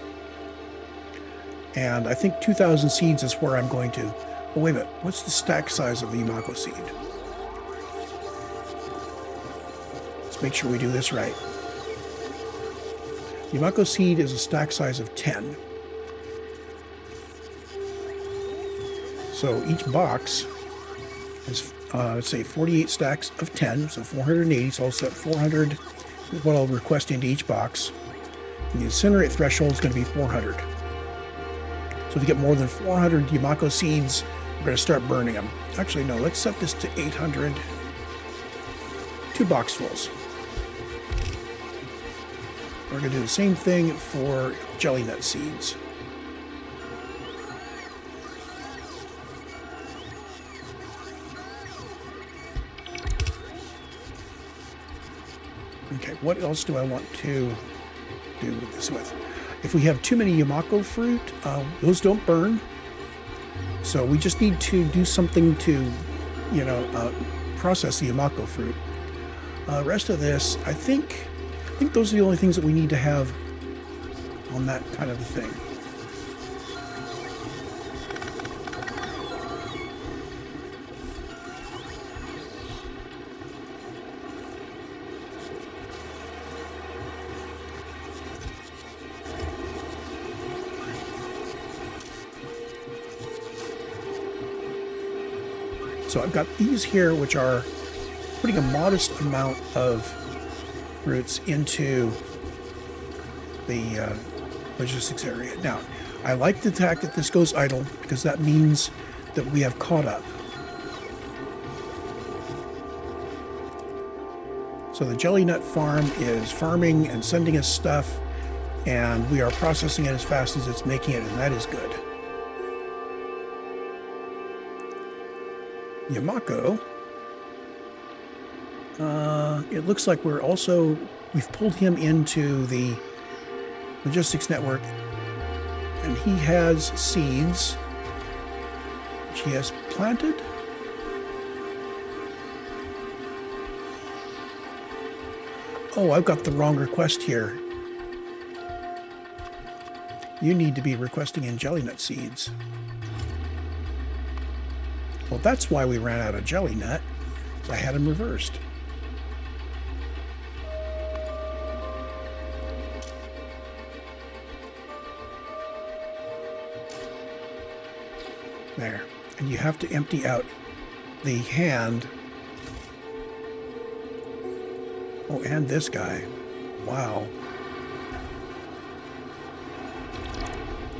And I think 2,000 seeds is where I'm going to... Oh, wait a minute. What's the stack size of the Yumako seed? Let's make sure we do this right. Yumako seed is a stack size of 10. So each box is, let's say, 48 stacks of 10, so 480. So I'll set 400 is what I'll request into each box. And the incinerate threshold is going to be 400. So to get more than 400 Yumako seeds, we're going to start burning them. Actually, no, let's set this to 800. 2 boxfuls. We're going to do the same thing for Jellynut seeds. Okay, what else do I want to do with this with? If we have too many Yumako fruit, those don't burn. So we just need to do something to, process the Yumako fruit. Rest of this, I think those are the only things that we need to have on that kind of a thing. So I've got these here, which are putting a modest amount of roots into the logistics area. Now, I like the fact that this goes idle because that means that we have caught up. So the Jellynut Farm is farming and sending us stuff, and we are processing it as fast as it's making it, and that is good. Yumako, it looks like we've pulled him into the logistics network, and he has seeds which he has planted. Oh, I've got the wrong request here. You need to be requesting in Jellynut seeds. Well, that's why we ran out of Jellynut. I had them reversed. There. And you have to empty out the hand. Oh, and this guy. Wow.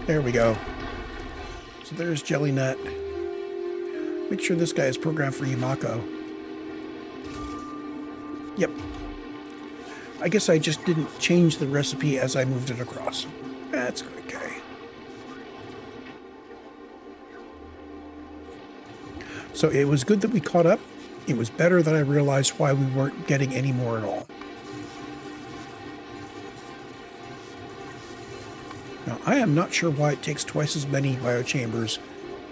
There we go. So there's Jellynut. Make sure this guy is programmed for Yumako. Yep. I guess I just didn't change the recipe as I moved it across. That's okay. So it was good that we caught up. It was better that I realized why we weren't getting any more at all. Now, I am not sure why it takes twice as many biochambers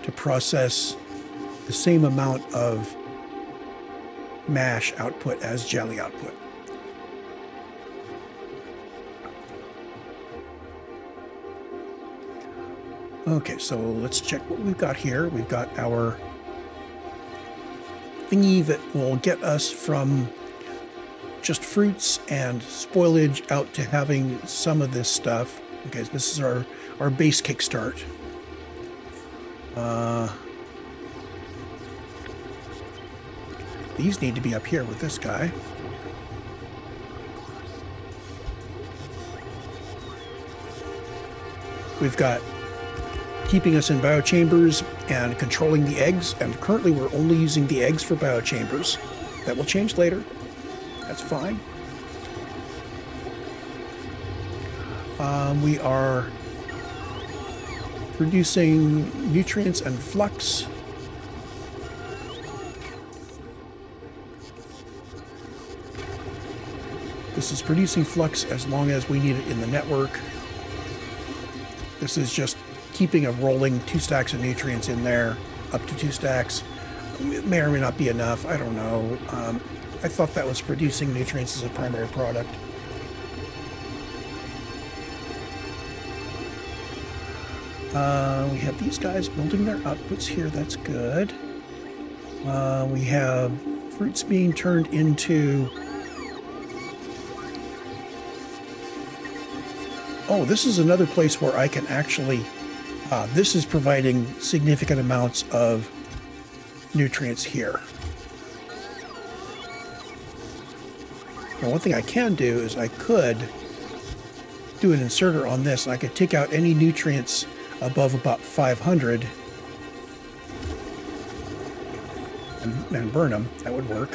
to process the same amount of mash output as jelly output. Okay, so let's check what we've got here. We've got our thingy that will get us from just fruits and spoilage out to having some of this stuff. Okay, so this is our base kickstart. These need to be up here with this guy. We've got keeping us in biochambers and controlling the eggs, and currently we're only using the eggs for biochambers. That will change later. That's fine. We are producing nutrients and flux. This is producing flux as long as we need it in the network. This is just keeping a rolling 2 stacks of nutrients in there, up to 2 stacks. It may or may not be enough, I don't know. I thought that was producing nutrients as a primary product. We have these guys building their outputs here, that's good. We have fruits being turned into... Oh, this is another place where I can actually... this is providing significant amounts of nutrients here. Now, one thing I can do is I could do an inserter on this, and I could take out any nutrients above about 500 and burn them. That would work.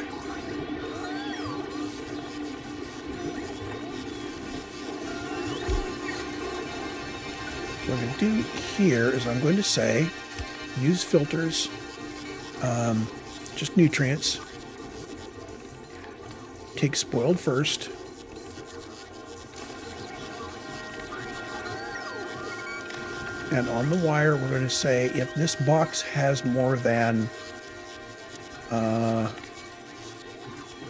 So what I'm going to do here is I'm going to say use filters, just nutrients, take spoiled first, and on the wire we're going to say if this box has more than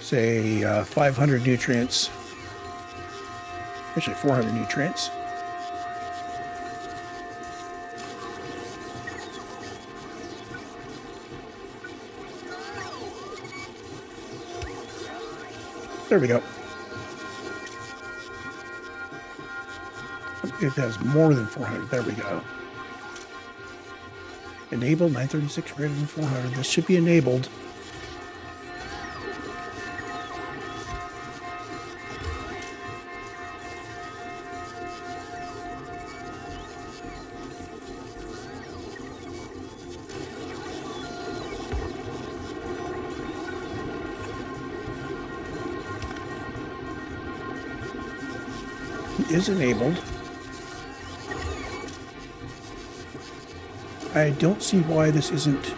say 500 nutrients, actually 400 nutrients, there we go. It has more than 400. There we go. Enable 936 greater than 400. This should be enabled. It is enabled. I don't see why this isn't.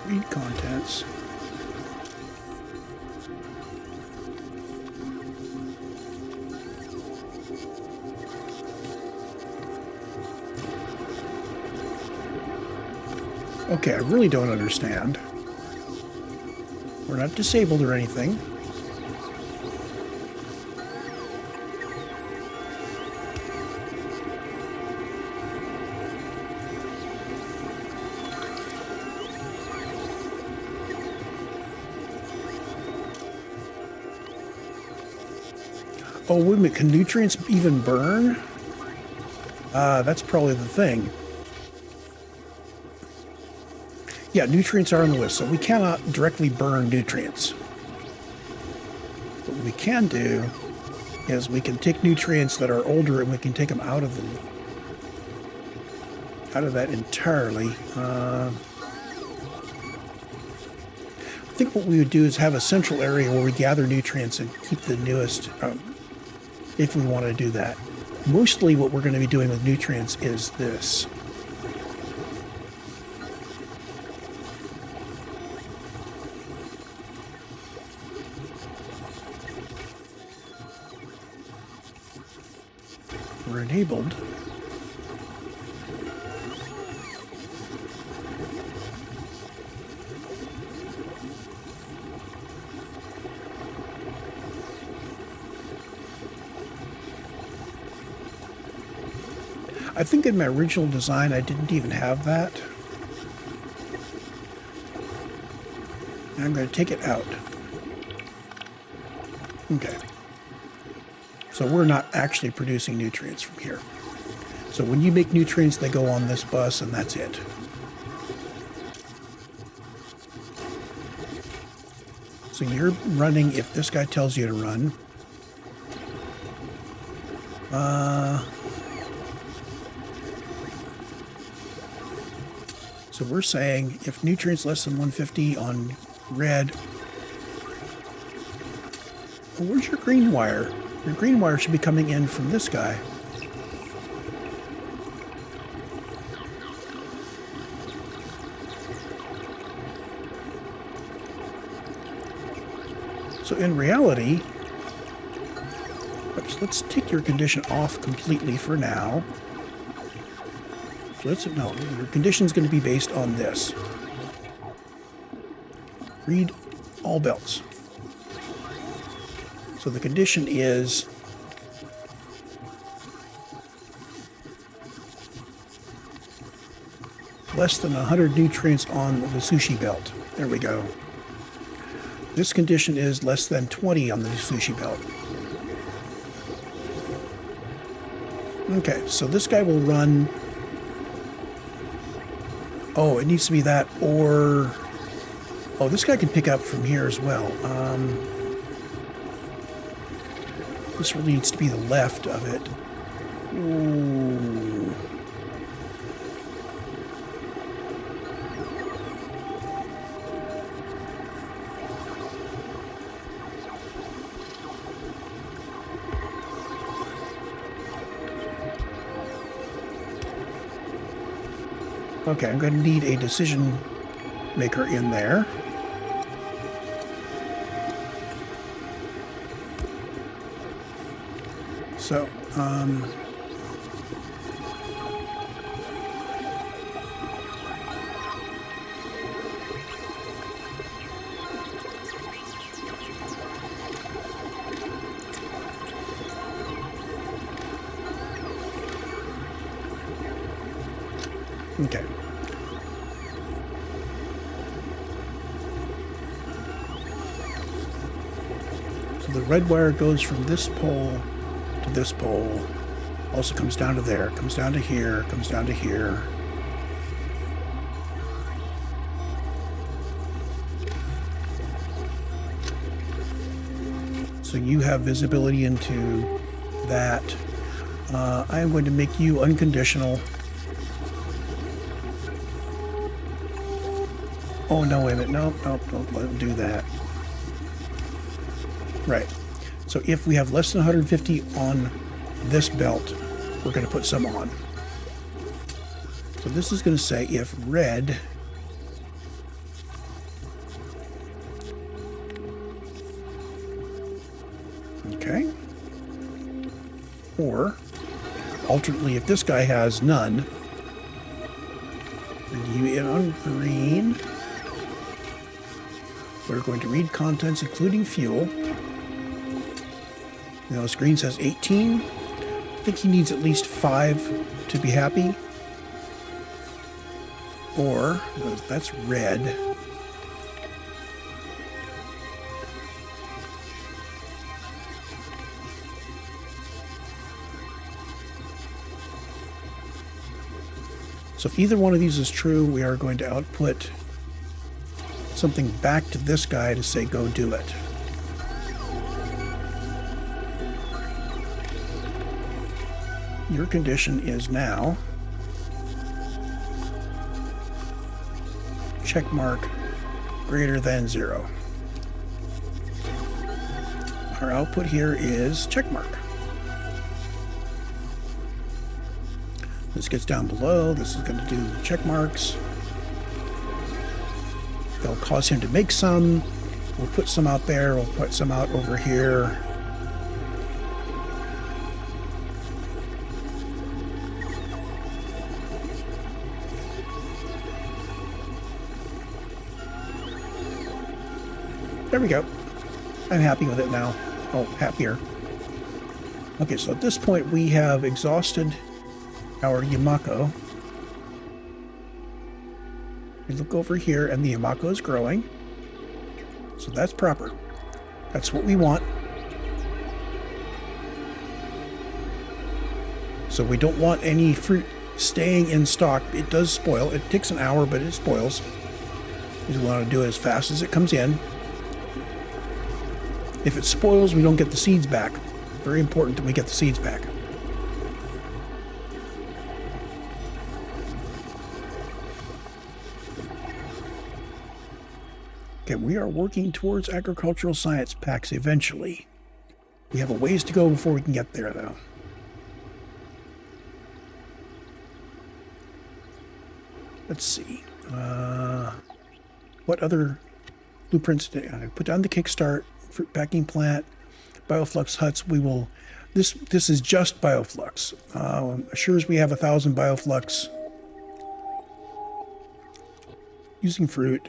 Read contents. Okay, I really don't understand. We're not disabled or anything. Oh, wait a minute. Can nutrients even burn? That's probably the thing. Yeah, nutrients are on the list, so we cannot directly burn nutrients. What we can do is we can take nutrients that are older and we can take them out of that entirely. I think what we would do is have a central area where we gather nutrients and keep the newest, if we want to do that. Mostly what we're going to be doing with nutrients is this. We're enabled. I think in my original design I didn't even have that. And I'm going to take it out. Okay. So we're not actually producing nutrients from here. So when you make nutrients, they go on this bus and that's it. So you're running if this guy tells you to run. So we're saying if nutrients less than 150 on red. Well, where's your green wire? Your green wire should be coming in from this guy. So in reality, let's take your condition off completely for now. So no, your condition is going to be based on this. Read all belts. So the condition is less than 100 nutrients on the sushi belt. There we go. This condition is less than 20 on the sushi belt. Okay, so this guy will run. Oh, it needs to be that, or... Oh, this guy can pick up from here as well. This really needs to be the left of it. Ooh. Okay, I'm going to need a decision maker in there. So, okay. So the red wire goes from this pole to this pole. Also comes down to there, comes down to here, comes down to here. So you have visibility into that. I am going to make you unconditional. Oh, no, wait a minute. Nope, don't let him do that. Right. So if we have less than 150 on this belt, we're going to put some on. So this is going to say if red okay, or alternately if this guy has none, and you in on green, we're going to read contents including fuel. Now this green says 18. I think he needs at least 5 to be happy. Or, that's red. So if either one of these is true, we are going to output something back to this guy to say, go do it. Your condition is now check mark greater than 0. Our output here is check mark. This gets down below. This is going to do check marks. They'll cause him to make some. We'll put some out there. We'll put some out over here. There we go. I'm happy with it now. Oh, happier. Okay, so at this point we have exhausted our Yumako. We look over here and the Yumako is growing. So that's proper. That's what we want. So we don't want any fruit staying in stock. It does spoil. It takes an hour, but it spoils. We want to do it as fast as it comes in. If it spoils, we don't get the seeds back. Very important that we get the seeds back. Okay, we are working towards agricultural science packs eventually. We have a ways to go before we can get there, though. Let's see. What other blueprints did I put down? The kickstart, fruit packing plant, Bioflux huts. We will. This is just Bioflux. Assures we have 1,000 Bioflux using fruit.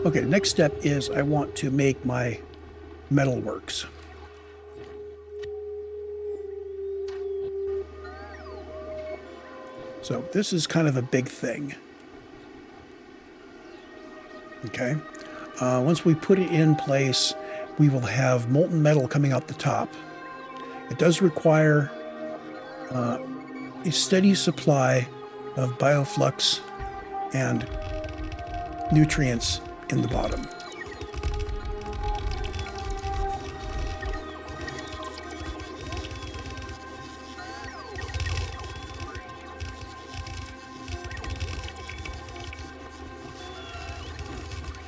Okay, the next step is I want to make my metalworks. So this is kind of a big thing. Okay. Once we put it in place, we will have molten metal coming out the top. It does require a steady supply of bioflux and nutrients in the bottom.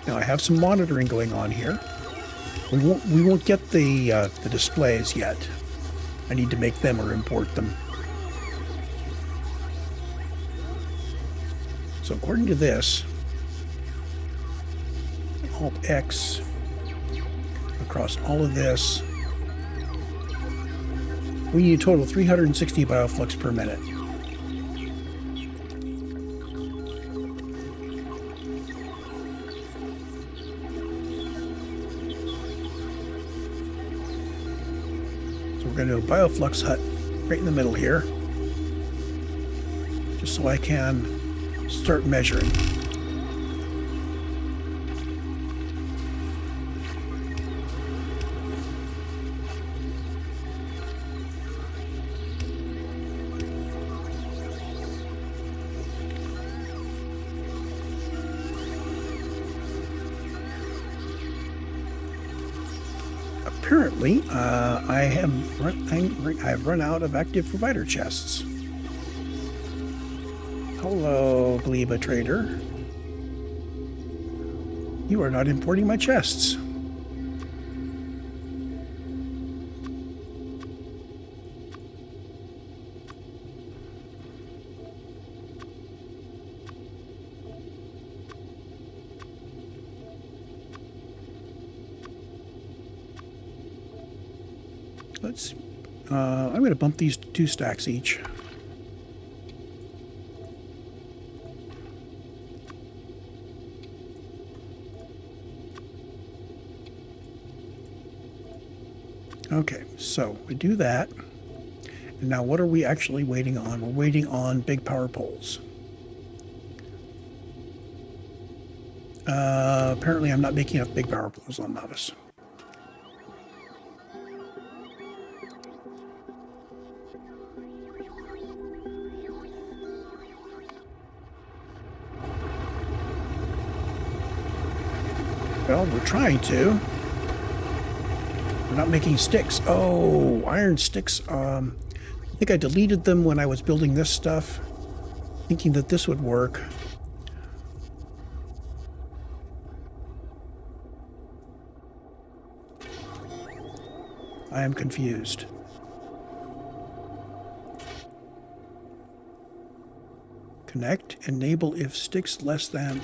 Now I have some monitoring going on here. We won't get the displays yet. I need to make them or import them. So according to this, Alt X across all of this, we need a total of 360 bioflux per minute. So we're going to do a Bioflux Hut right in the middle here, just so I can start measuring. Apparently, I've run out of active provider chests. Hello, Gleba Trader. You are not importing my chests. I'm going to bump these 2 stacks each. Okay, so we do that. And now what are we actually waiting on? We're waiting on big power poles. Apparently I'm not making enough big power poles on Nauvis. Well, we're trying to. We're not making sticks. Oh, iron sticks. I think I deleted them when I was building this stuff, thinking that this would work. I am confused. Connect, enable if sticks less than.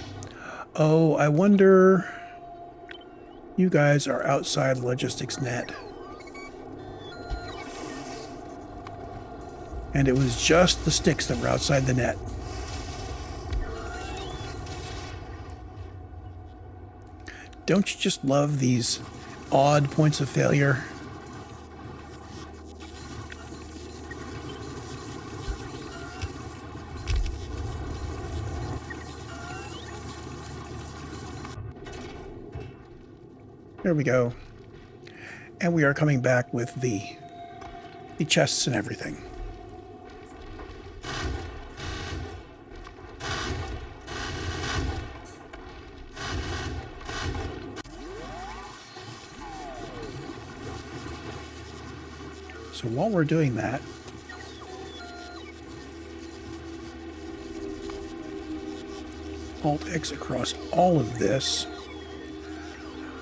Oh, I wonder. You guys are outside the logistics net. And it was just the sticks that were outside the net. Don't you just love these odd points of failure? There we go. And we are coming back with the chests and everything. So while we're doing that, Alt-X across all of this.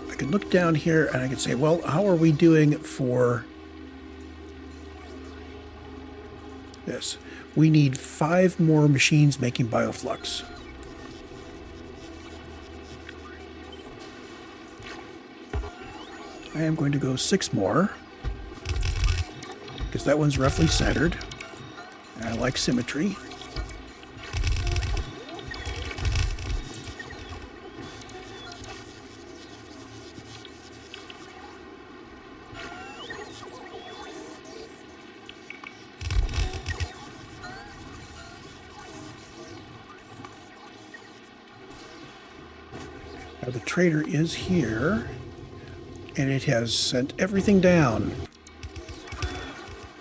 I can look down here and I can say, well, how are we doing for this? We need 5 more machines making Bioflux. I am going to go 6 more, because that one's roughly centered. And I like symmetry. Now the trader is here, and it has sent everything down.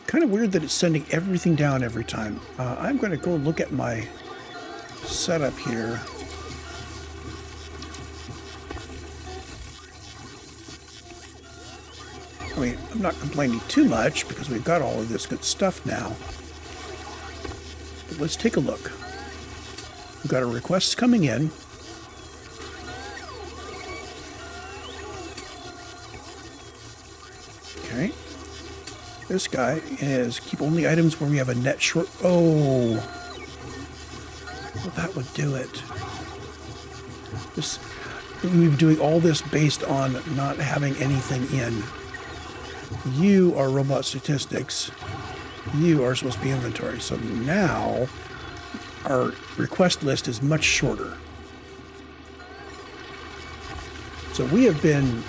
Kind of weird that it's sending everything down every time. I'm going to go look at my setup here. I mean, I'm not complaining too much because we've got all of this good stuff now. But let's take a look. We've got our requests coming in. Okay. This guy is keep only items where we have a net short. Oh, well, that would do it. This, we've been doing all this based on not having anything in. You are robot statistics. You are supposed to be inventory. So now our request list is much shorter. So we have been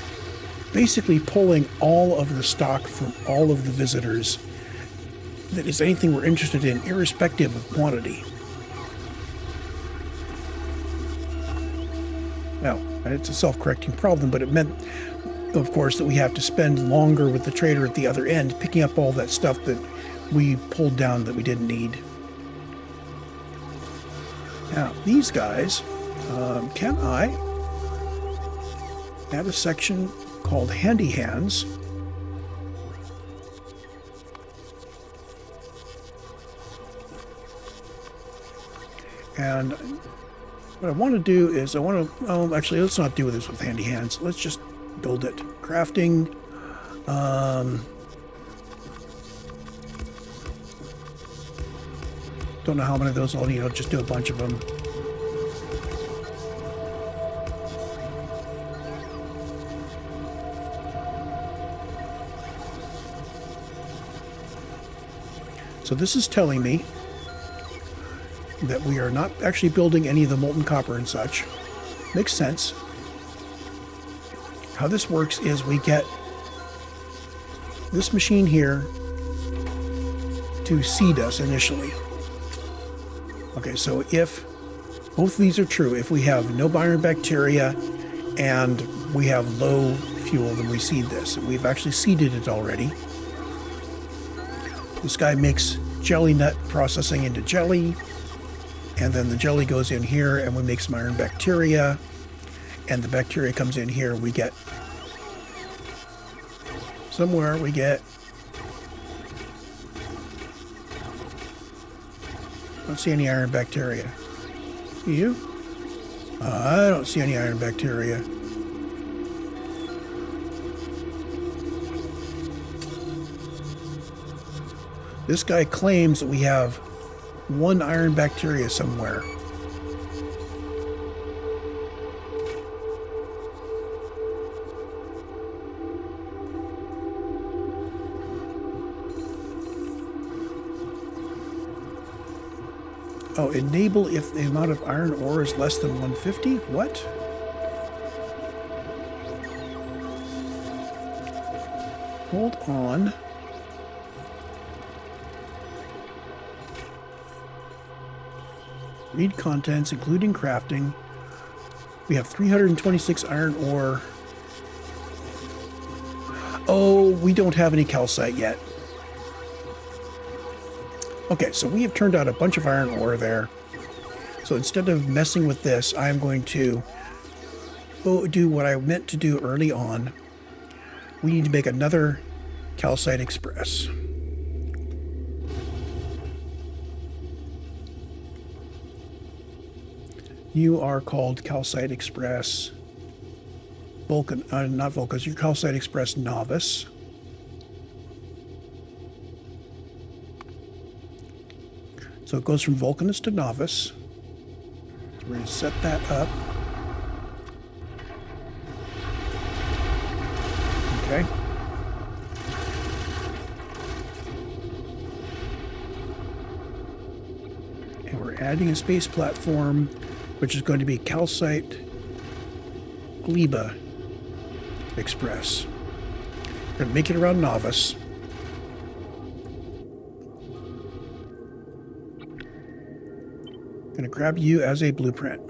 basically pulling all of the stock from all of the visitors that is anything we're interested in, irrespective of quantity. Now, it's a self-correcting problem, but it meant, of course, that we have to spend longer with the trader at the other end, picking up all that stuff that we pulled down that we didn't need. Now, these guys, can I add a section called Handy Hands? And what I want to do is actually, let's not do this with Handy Hands. Let's just build it. Crafting. Don't know how many of those I'll need. I'll just do a bunch of them. So this is telling me that we are not actually building any of the molten copper and such. Makes sense. How this works is we get this machine here to seed us initially. Okay, so if both of these are true, if we have no iron bacteria and we have low fuel, then we seed this. We've actually seeded it already. This guy makes Jellynut processing into jelly, and then the jelly goes in here and we make some iron bacteria, and the bacteria comes in here. We get somewhere we get, I don't see any iron bacteria. You? I don't see any iron bacteria. This guy claims that we have one iron bacteria somewhere. Oh, enable if the amount of iron ore is less than 150? What? Hold on. Read contents, including crafting. We have 326 iron ore. Oh, we don't have any calcite yet. Okay, so we have turned out a bunch of iron ore there. So instead of messing with this, I'm going to do what I meant to do early on. We need to make another Calcite Express. You are called Calcite Express not Vulcanus, you're Calcite Express Nauvis. So it goes from Vulcanus to Nauvis. So we're going to set that up. Okay. And we're adding a space platform, which is going to be Calcite Gleba Express. We're going to make it around Nauvis. Going to grab you as a blueprint.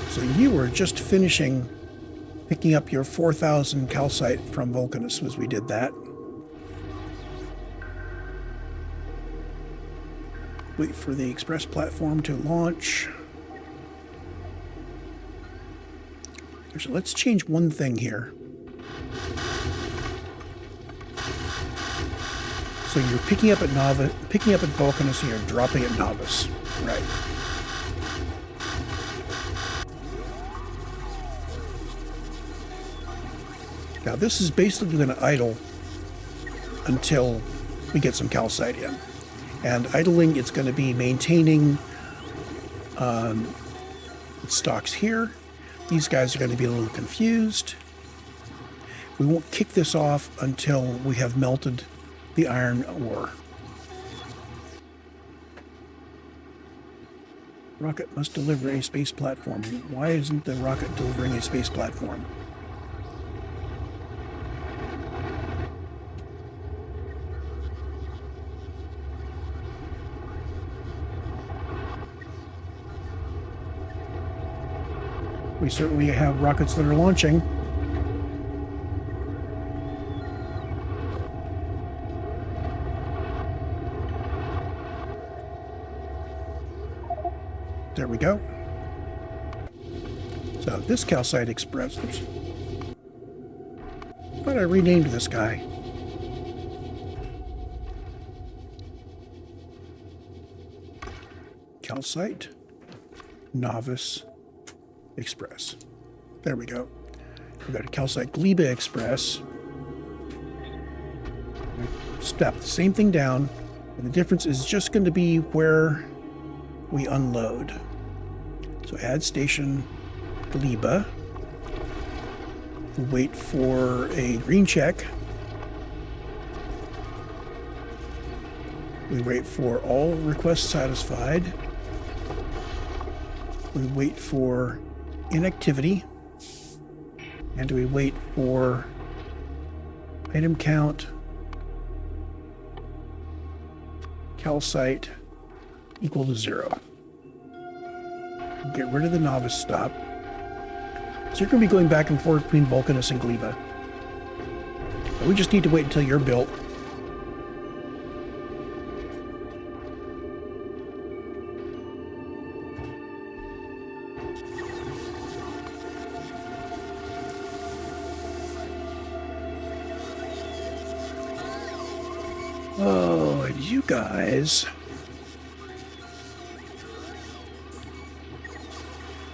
So you were just finishing picking up your 4,000 calcite from Vulcanus as we did that. Wait for the express platform to launch. Actually, let's change one thing here. So you're picking up at Vulcanus, and you're dropping at Nauvis, right? Now this is basically going to idle until we get some calcite in. And idling, it's going to be maintaining stocks here. These guys are going to be a little confused. We won't kick this off until we have melted the iron ore. Rocket must deliver a space platform. Why isn't the rocket delivering a space platform? We certainly have rockets that are launching. There we go. So this Calcite Express, oops. I thought I renamed this guy. Calcite Nauvis Express. There we go. We've got a Calcite Gleba Express. Step the same thing down, and the difference is just going to be where we unload. So add station Gleba. We wait for a green check. We wait for all requests satisfied. We wait for inactivity. And we wait for item count calcite equal to 0. Get rid of the novice stop. So you're going to be going back and forth between Vulcanus and Gleba. But we just need to wait until you're built. Oh, and you guys...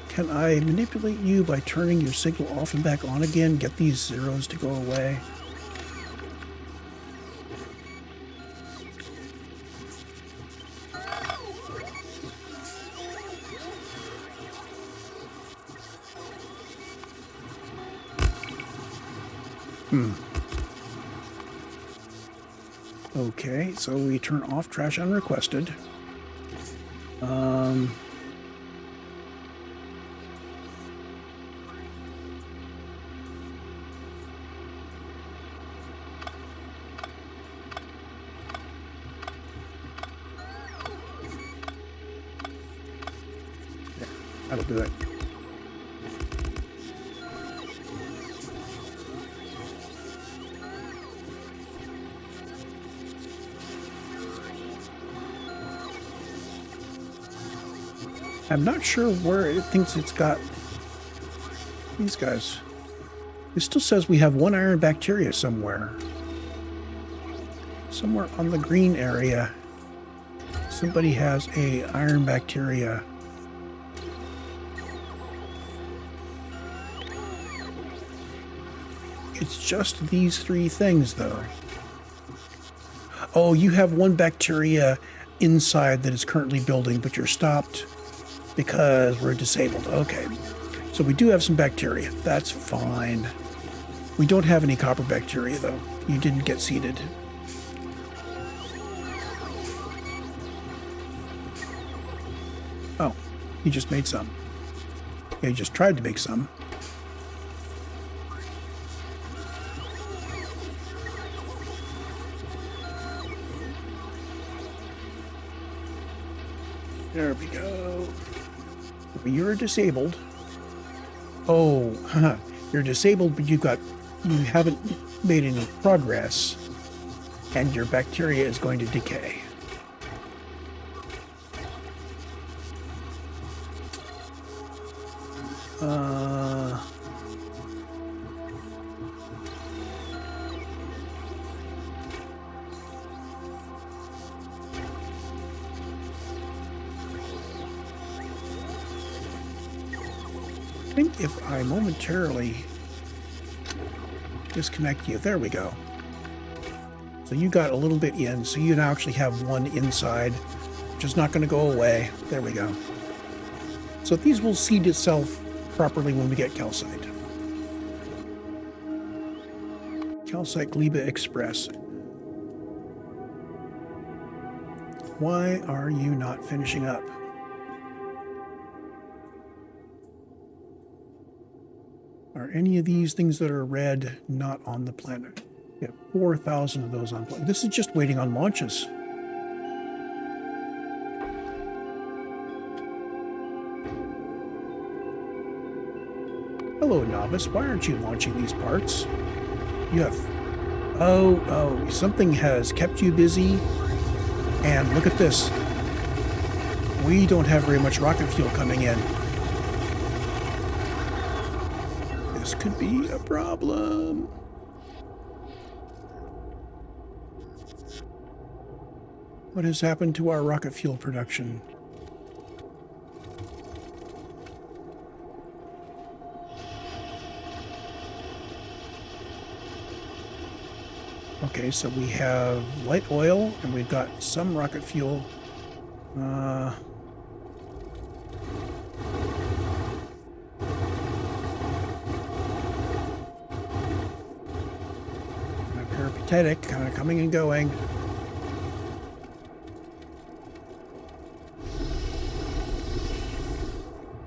Can I manipulate you by turning your signal off and back on again? Get these zeros to go away. Okay, so we turn off trash unrequested. That'll do it. I'm not sure where it thinks it's got these guys. It still says we have one iron bacteria somewhere. Somewhere on the green area. Somebody has a iron bacteria. It's just these three things, though. Oh, you have one bacteria inside that is currently building, but you're stopped because we're disabled. Okay. So we do have some bacteria. That's fine. We don't have any copper bacteria, though. You didn't get seeded. Oh, you just made some. Yeah, you just tried to make some. There we go. You're disabled. Oh, you're disabled, but you haven't made any progress, and your bacteria is going to decay. I think if I momentarily disconnect you, there we go. So you got a little bit in, so you now actually have one inside, which is not going to go away. There we go. So these will seed itself properly when we get calcite. Calcite Gleba Express. Why are you not finishing up? Are any of these things that are red not on the planet? We have 4,000 of those on planet. This is just waiting on launches. Hello, Nauvis. Why aren't you launching these parts? You have... Oh, something has kept you busy. And look at this. We don't have very much rocket fuel coming in. This could be a problem. What has happened to our rocket fuel production? Okay, so we have light oil and we've got some rocket fuel. Peripatetic, kind of coming and going.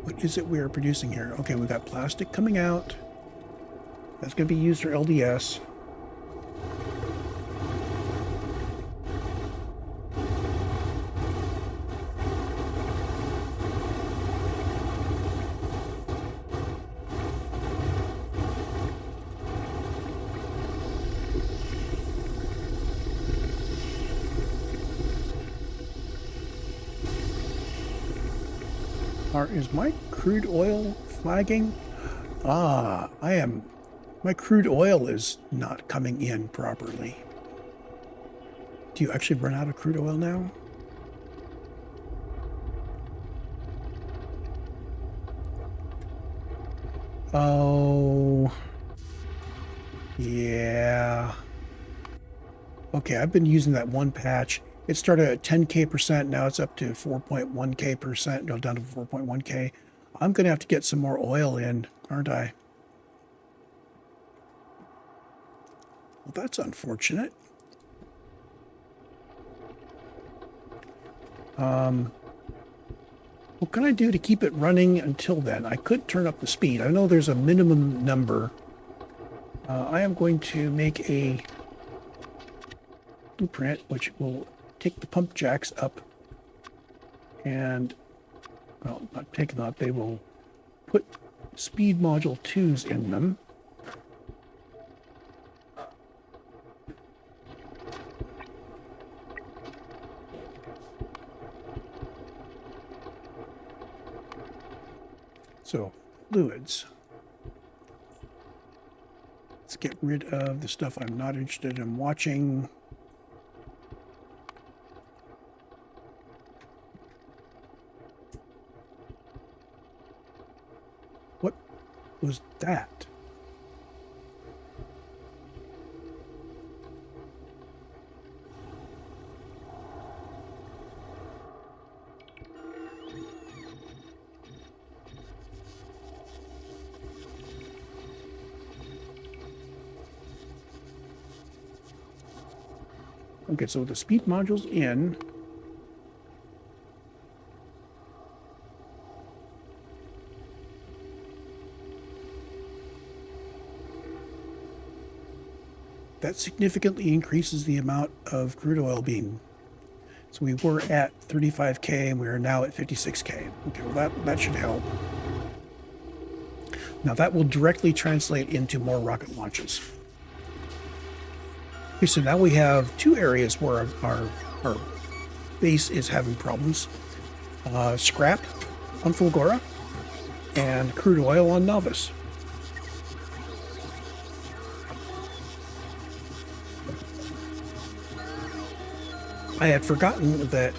What is it we are producing here? Okay, we've got plastic coming out. That's going to be used for LDS. Is my crude oil flagging? Ah, my crude oil is not coming in properly. Do you actually run out of crude oil now? Oh, yeah. Okay, I've been using that one patch. It started at 10K%, now it's up to 4.1K%, no, down to 4.1K. I'm going to have to get some more oil in, aren't I? Well, that's unfortunate. What can I do to keep it running until then? I could turn up the speed. I know there's a minimum number. I am going to make a blueprint, which will take the pump jacks up and, well, not take them up, they will put speed module 2s in them. So, fluids. Let's get rid of the stuff I'm not interested in watching. What was that? Okay, so the speed module's in. That significantly increases the amount of crude oil being. So we were at 35K and we are now at 56K. Okay, well that should help. Now that will directly translate into more rocket launches. Okay, so now we have two areas where our base is having problems. Scrap on Fulgora and crude oil on Nauvis. I had forgotten that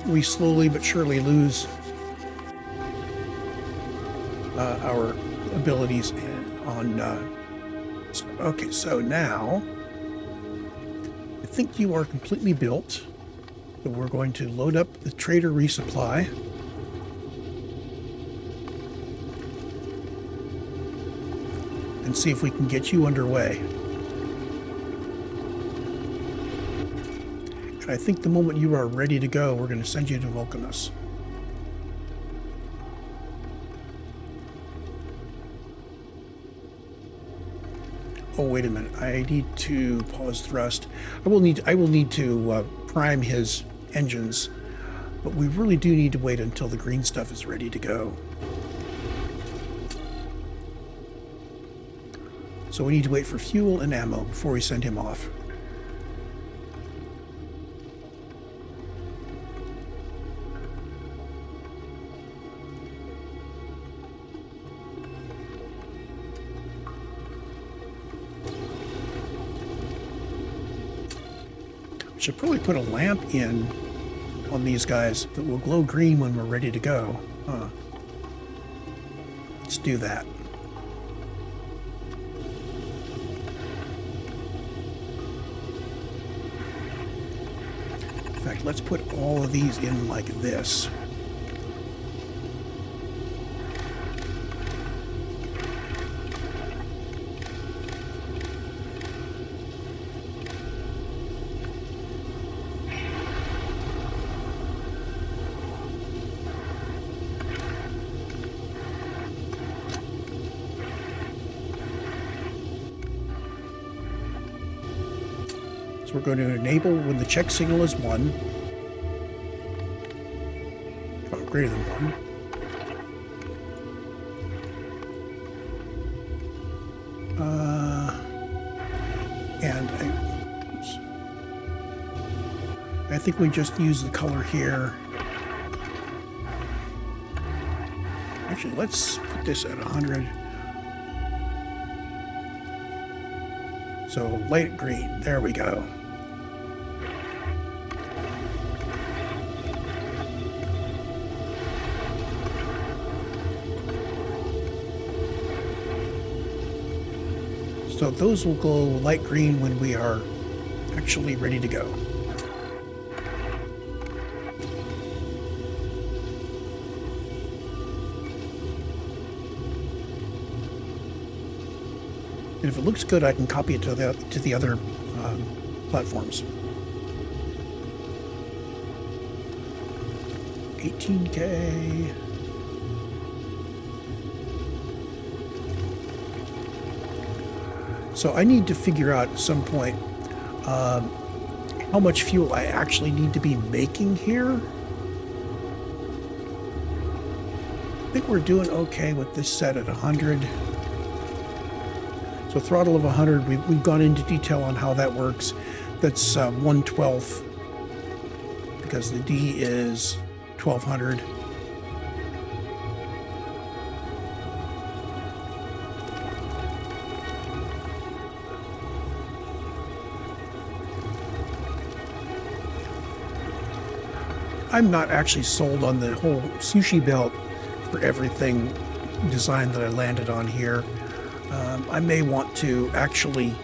we slowly but surely lose our abilities on... okay, so now I think you are completely built. So we're going to load up the trader resupply. And see if we can get you underway. I think the moment you are ready to go, we're going to send you to Vulcanus. Oh, wait a minute. I need to pause thrust. I will need to prime his engines, but we really do need to wait until the green stuff is ready to go. So we need to wait for fuel and ammo before we send him off. Should probably put a lamp in on these guys that will glow green when we're ready to go. Huh. Let's do that. In fact, let's put all of these in like this. So we're going to enable when the check signal is 1. Oh, greater than 1. And I think we just use the color here. Actually, let's put this at 100. So light green, there we go. So those will go light green when we are actually ready to go. And if it looks good, I can copy it to the other platforms. 18K. So I need to figure out at some point how much fuel I actually need to be making here. I think we're doing okay with this set at 100. So throttle of 100, we've gone into detail on how that works. That's 1/12 because the D is 1200. I'm not actually sold on the whole sushi belt for everything design that I landed on here. I may want to actually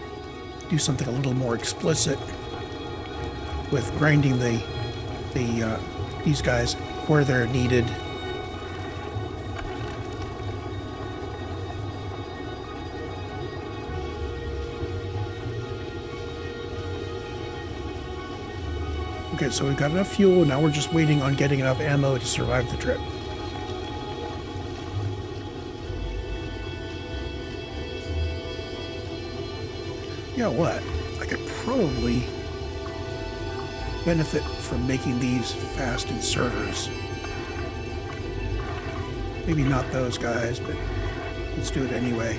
do something a little more explicit with grinding these guys where they're needed. Okay, so we've got enough fuel, now we're just waiting on getting enough ammo to survive the trip. You know what? I could probably benefit from making these fast inserters. Maybe not those guys, but let's do it anyway.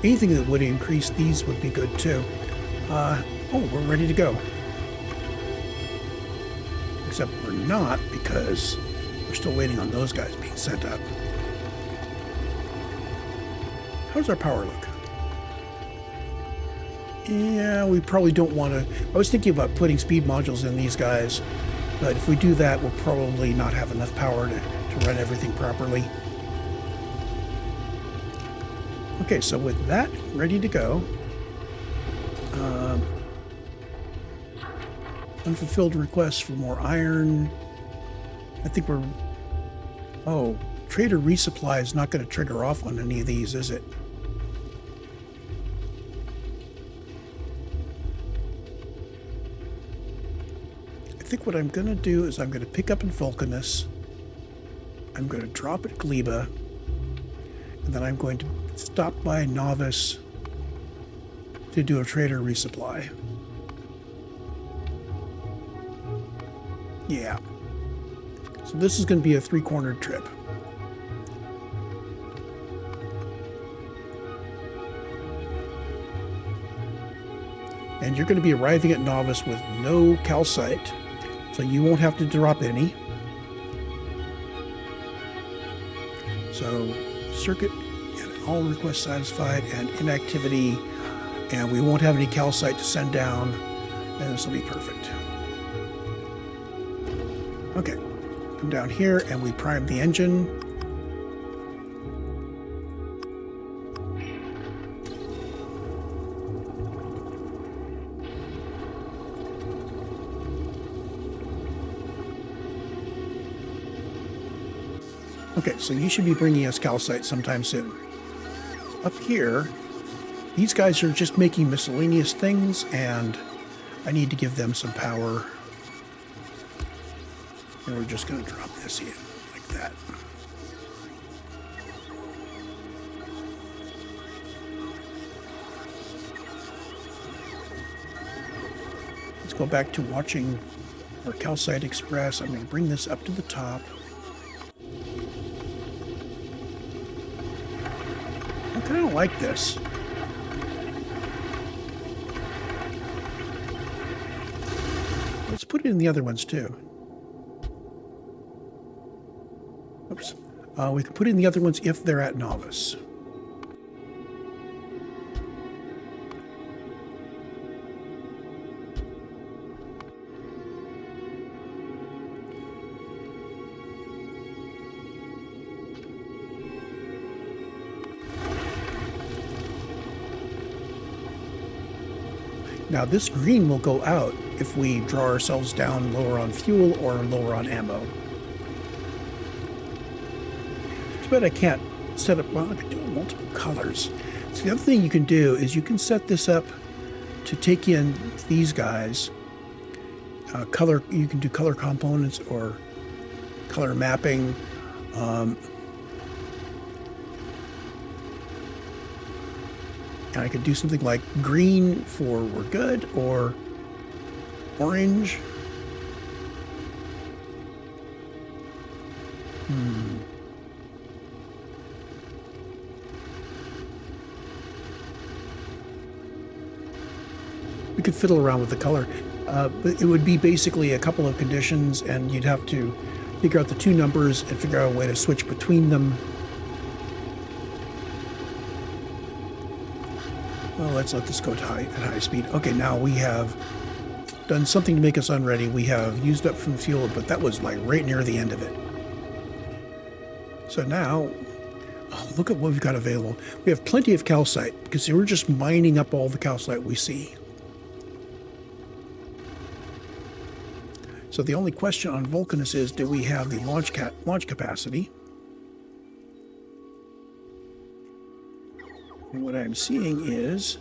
Anything that would increase these would be good too. Oh, we're ready to go. Except we're not, because we're still waiting on those guys being sent up. How's our power look? Yeah, we probably don't want to... I was thinking about putting speed modules in these guys, but if we do that, we'll probably not have enough power to run everything properly. Okay, so with that ready to go, unfulfilled requests for more iron. I think we're... Oh, trader resupply is not going to trigger off on any of these, is it? I think what I'm going to do is I'm going to pick up in Vulcanus. I'm going to drop at Gleba. And then I'm going to stop by Nauvis to do a trader resupply. Yeah. So this is going to be a three-cornered trip. And you're going to be arriving at Nauvis with no calcite, so you won't have to drop any. So circuit and all requests satisfied and inactivity, and we won't have any calcite to send down, and this will be perfect. Okay, come down here and we prime the engine. Okay, so you should be bringing us calcite sometime soon. Up here, these guys are just making miscellaneous things, and I need to give them some power. And we're just going to drop this in like that. Let's go back to watching our Calcite Express. I'm going to bring this up to the top. I kind of like this. let's put it in the other ones too. Oops. We can put in the other ones if they're at Nauvis. Now this green will go out if we draw ourselves down lower on fuel or lower on ammo. Too bad I can't set up, well, I could do multiple colors. So the other thing you can do is you can set this up to take in these guys. Color, you can do color components or color mapping. And I could do something like green for we're good, or orange. We could fiddle around with the color. But it would be basically a couple of conditions, and you'd have to figure out the two numbers and figure out a way to switch between them. Well, let's let this go at high speed. Okay, now we have done something to make us unready. We have used up from fuel, but that was like right near the end of it. So now, oh, look at what we've got available. We have plenty of calcite because we're just mining up all the calcite we see. So the only question on Vulcanus is, do we have the launch capacity? And what I'm seeing is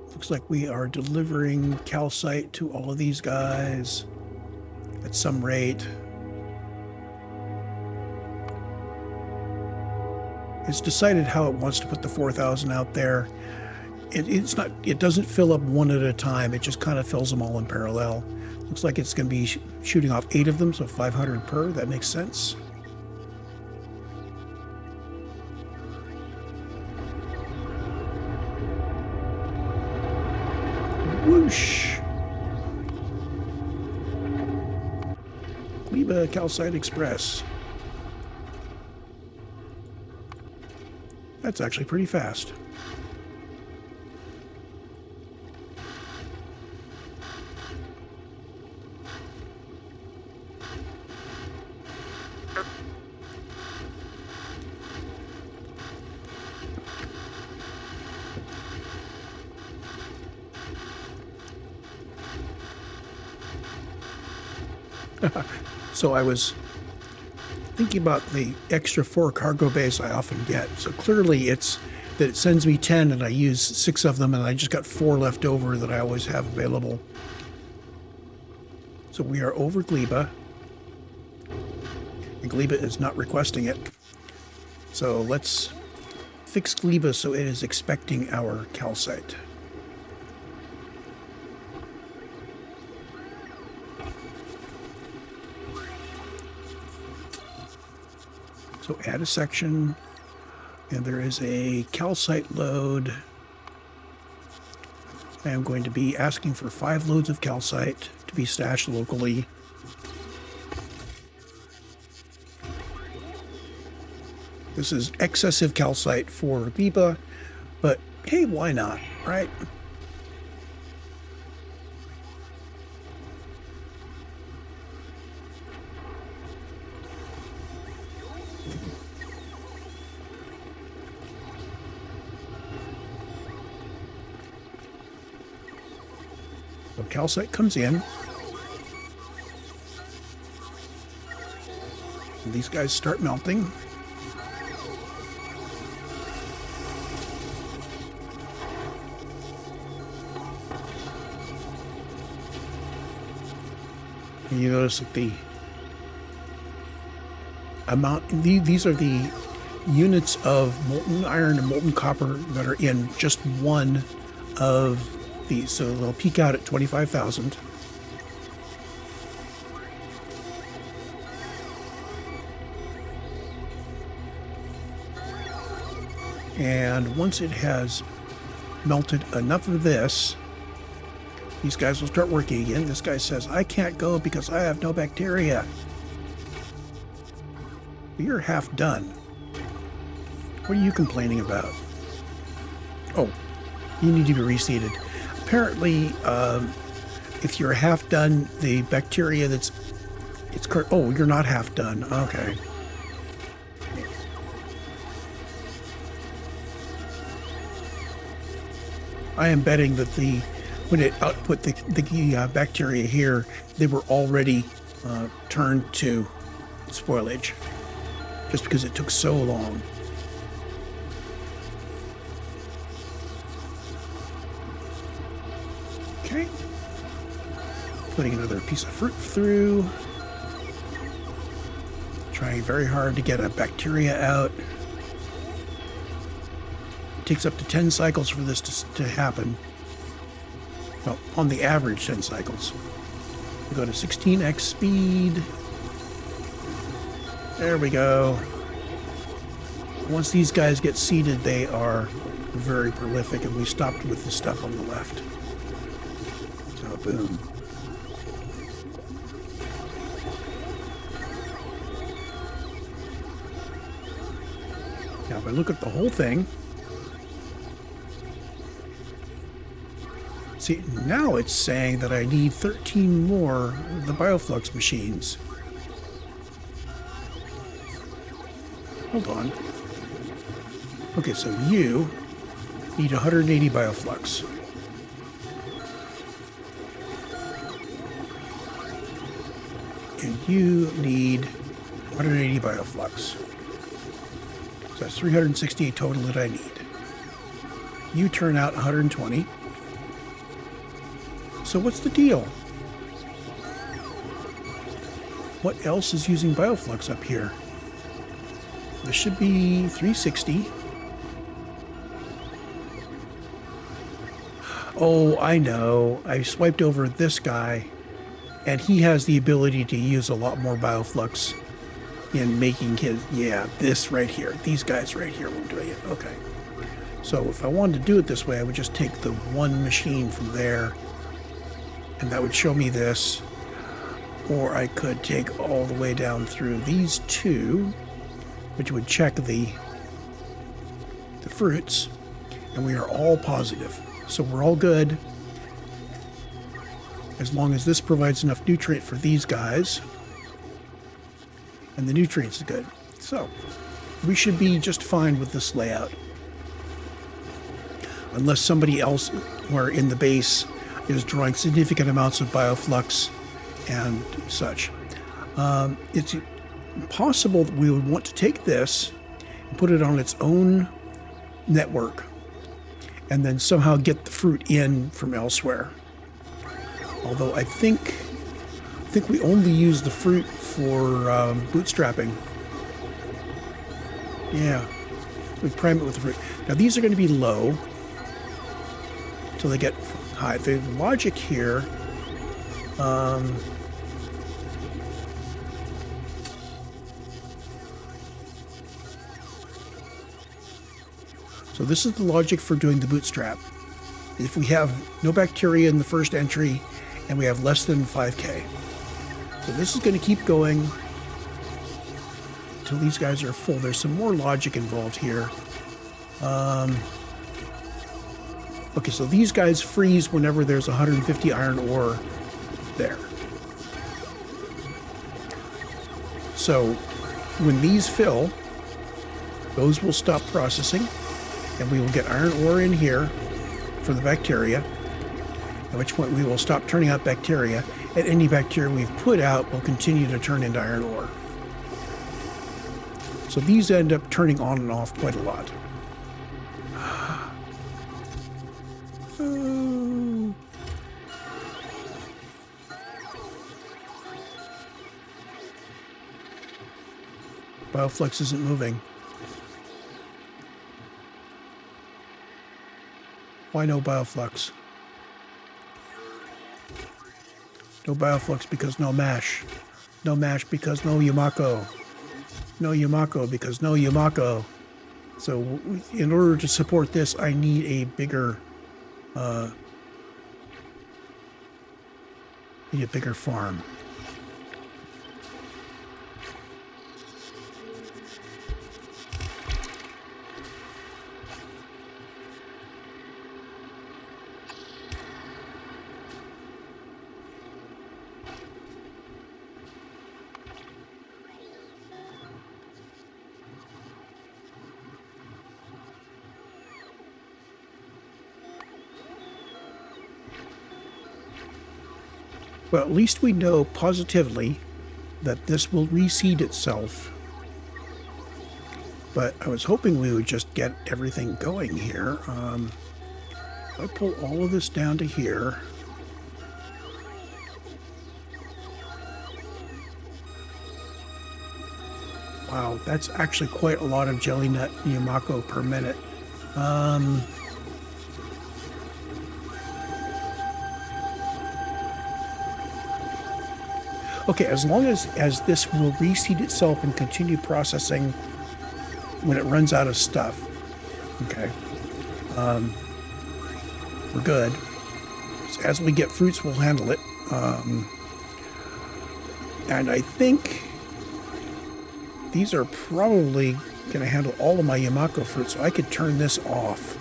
looks like we are delivering calcite to all of these guys at some rate. It's decided how it wants to put the 4,000 out there. It doesn't fill up one at a time. It just kind of fills them all in parallel. Looks like it's going to be shooting off 8 of them, so 500 per. That makes sense. Whoosh! Gleba Calcite Express. That's actually pretty fast. So I was thinking about the extra 4 cargo bays I often get. So clearly it's that it sends me 10 and I use 6 of them, and I just got 4 left over that I always have available. So we are over Gleba, and Gleba is not requesting it. So let's fix Gleba so it is expecting our calcite. So add a section, and there is a calcite load. I am going to be asking for 5 loads of calcite to be stashed locally. This is excessive calcite for Gleba, but hey, why not, right? So calcite comes in. And these guys start melting. And you notice that the amount, these are the units of molten iron and molten copper that are in just one of these, so they'll peak out at 25,000. And once it has melted enough of this, these guys will start working again. This guy says, I can't go because I have no bacteria. You're half done. What are you complaining about? Oh, you need to be reseeded. Apparently, if you're half done, the bacteria oh, you're not half done. Okay. I am betting that when it output the bacteria here, they were already turned to spoilage, just because it took so long. Okay. Putting another piece of fruit through. Trying very hard to get a bacteria out. It takes up to 10 cycles for this to happen. Well, on the average, 10 cycles. We go to 16x speed. There we go. Once these guys get seeded, they are very prolific, and we stopped with the stuff on the left. So, boom. Now, if I look at the whole thing, see, now it's saying that I need 13 more of the Bioflux machines. Hold on. Okay, so you need 180 Bioflux. And you need 180 Bioflux. So that's 368 total that I need. You turn out 120. So what's the deal? What else is using Bioflux up here? This should be 360. Oh, I know. I swiped over this guy, and he has the ability to use a lot more Bioflux in making his... Yeah, this right here. These guys right here were doing it. Okay. So if I wanted to do it this way, I would just take the one machine from there, and that would show me this. Or I could take all the way down through these two, which would check the fruits, and we are all positive. So we're all good, as long as this provides enough nutrient for these guys, and the nutrients is good. So we should be just fine with this layout. Unless somebody else where in the base is drawing significant amounts of Bioflux and such. It's possible that we would want to take this and put it on its own network and then somehow get the fruit in from elsewhere. Although I think we only use the fruit for bootstrapping. Yeah, we prime it with the fruit. Now these are going to be low till they get high. The logic here, so this is the logic for doing the bootstrap. If we have no bacteria in the first entry and we have less than 5K. So this is going to keep going until these guys are full. There's some more logic involved here. Okay, so these guys freeze whenever there's 150 iron ore there. So when these fill, those will stop processing, and we will get iron ore in here for the bacteria, at which point we will stop turning out bacteria, and any bacteria we've put out will continue to turn into iron ore. So these end up turning on and off quite a lot. Bioflux isn't moving. Why no Bioflux? No Bioflux because no mash. No mash because no Yumako. No Yumako because no Yumako. So in order to support this, I need a bigger Need a bigger farm. Well, at least we know positively that this will reseed itself. But I was hoping we would just get everything going here. If I pull all of this down to here. Wow, that's actually quite a lot of Jellynut Yumako per minute. Okay, as long as this will reseed itself and continue processing when it runs out of stuff. Okay. We're good. So as we get fruits, we'll handle it. And I think these are probably going to handle all of my Yumako fruit, so I could turn this off.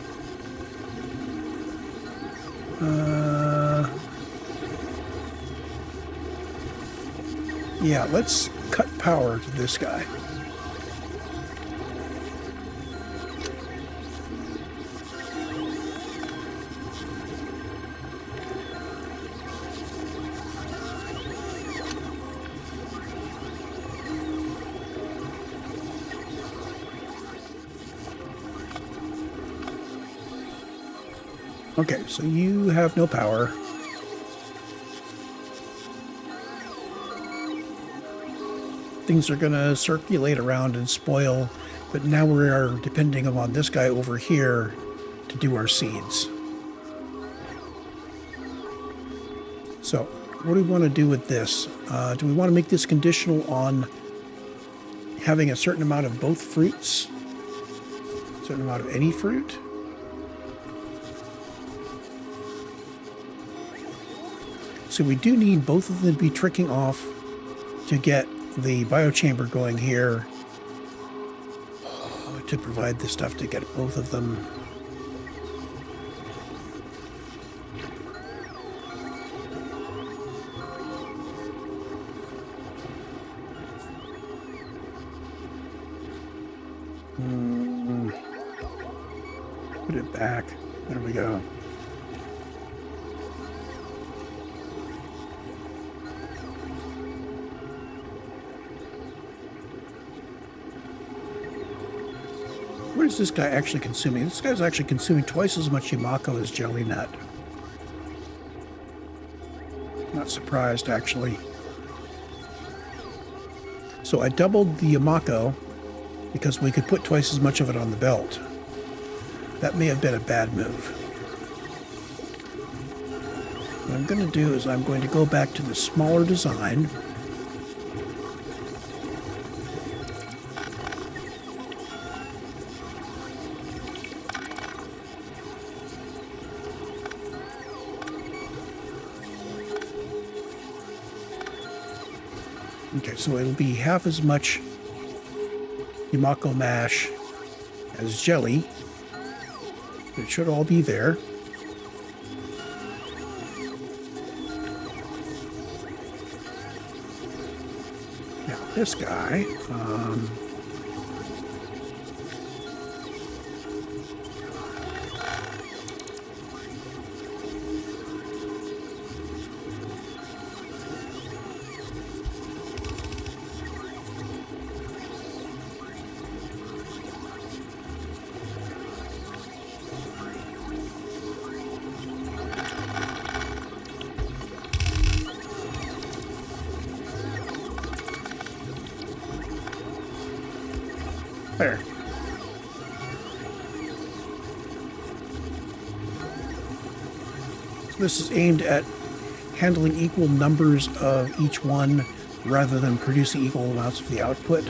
Yeah, let's cut power to this guy. Okay, so you have no power. Things are going to circulate around and spoil, but now we are depending upon this guy over here to do our seeds. So, what do we want to do with this? Do we want to make this conditional on having a certain amount of both fruits? A certain amount of any fruit? So we do need both of them to be tricking off to get the biochamber going here to provide the stuff to get both of them. Put it back. There we go. What is this guy actually consuming? This guy's actually consuming twice as much Yumako as Jellynut. Not surprised, actually. So I doubled the Yumako because we could put twice as much of it on the belt. That may have been a bad move. What I'm going to do is I'm going to go back to the smaller design. Okay, so it'll be half as much Yumako mash as jelly. It should all be there. Now this guy, there. So this is aimed at handling equal numbers of each one rather than producing equal amounts of the output.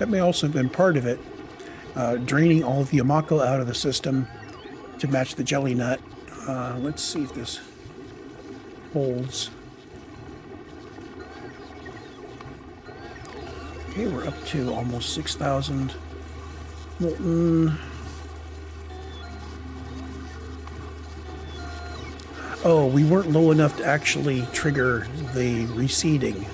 That may also have been part of it, draining all of the Yumako out of the system to match the Jellynut. Let's see if this holds. Okay, we're up to almost 6,000 molten. Oh, we weren't low enough to actually trigger the reseeding.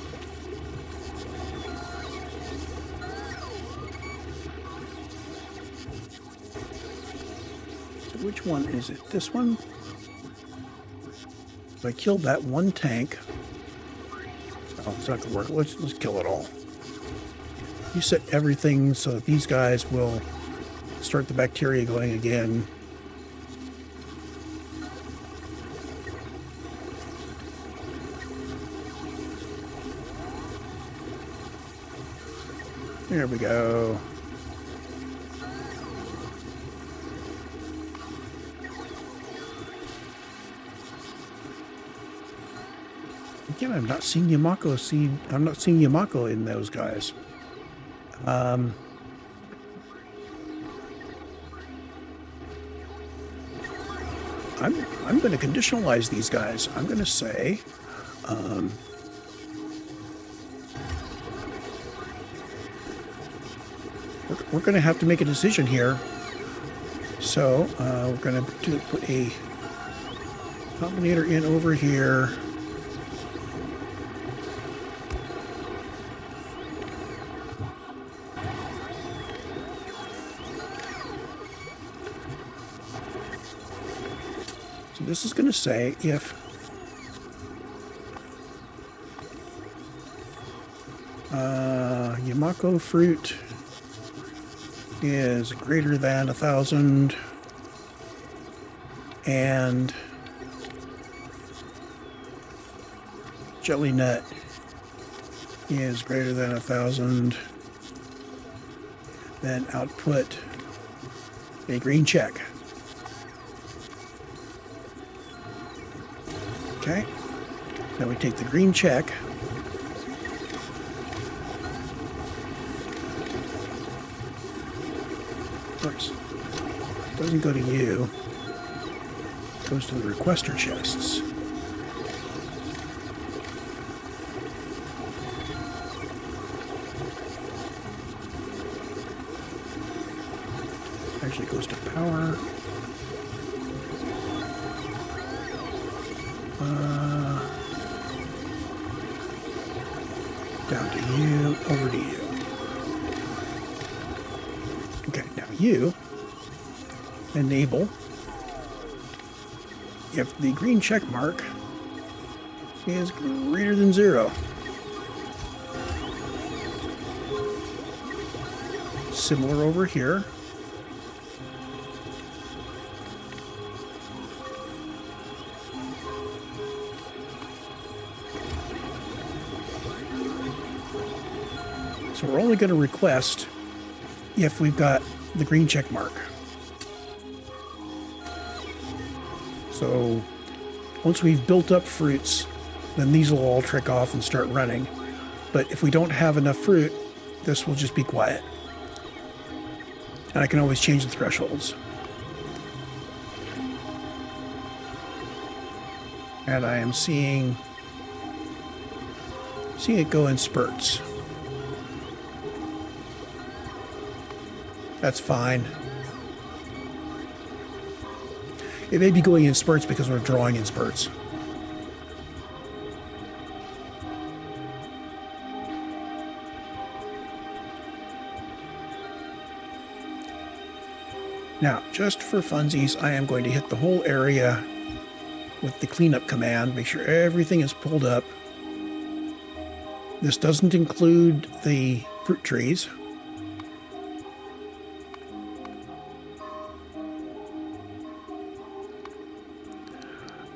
So which one is it? This one? If I killed that one tank. Oh, it's not gonna work. Let's kill it all. You set everything so that these guys will start the bacteria going again. There we go. Again, I'm not seeing Yumako seed. I'm not seeing Yumako in those guys. I'm going to conditionalize these guys. I'm going to say, we're going to have to make a decision here. So we're going to put a combinator in over here. So this is going to say if Yumako fruit is greater than 1,000 and Jellynut is greater than 1,000, then output a green check. Okay, now we take the green check. Oops. It doesn't go to you. It goes to the requester chests. Actually goes to power. Down to you, over to you. Okay, now you enable if the green check mark is greater than 0. Similar over here. So we're only going to request if we've got the green check mark. So once we've built up fruits, then these will all trick off and start running. But if we don't have enough fruit, this will just be quiet. And I can always change the thresholds. And I am seeing it go in spurts. That's fine. It may be going in spurts because we're drawing in spurts. Now, just for funsies, I am going to hit the whole area with the cleanup command, make sure everything is pulled up. This doesn't include the fruit trees.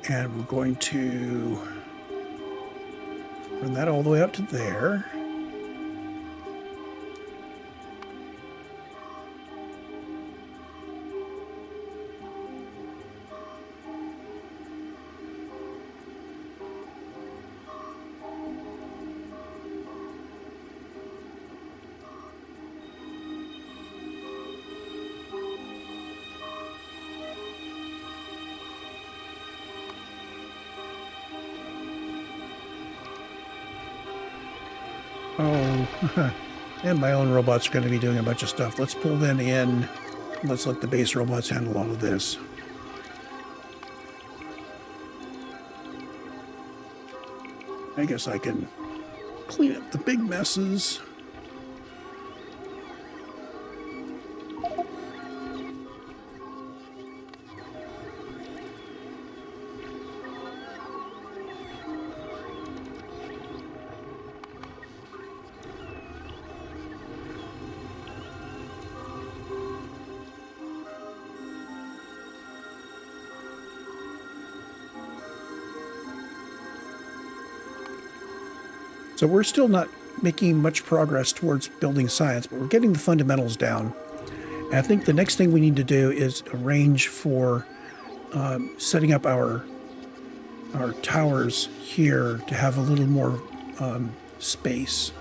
And we're going to run that all the way up to there. Oh, and my own robots are going to be doing a bunch of stuff. Let's pull them in. Let's let the base robots handle all of this. I guess I can clean up the big messes. So we're still not making much progress towards building science, but we're getting the fundamentals down. And I think the next thing we need to do is arrange for setting up our towers here to have a little more space.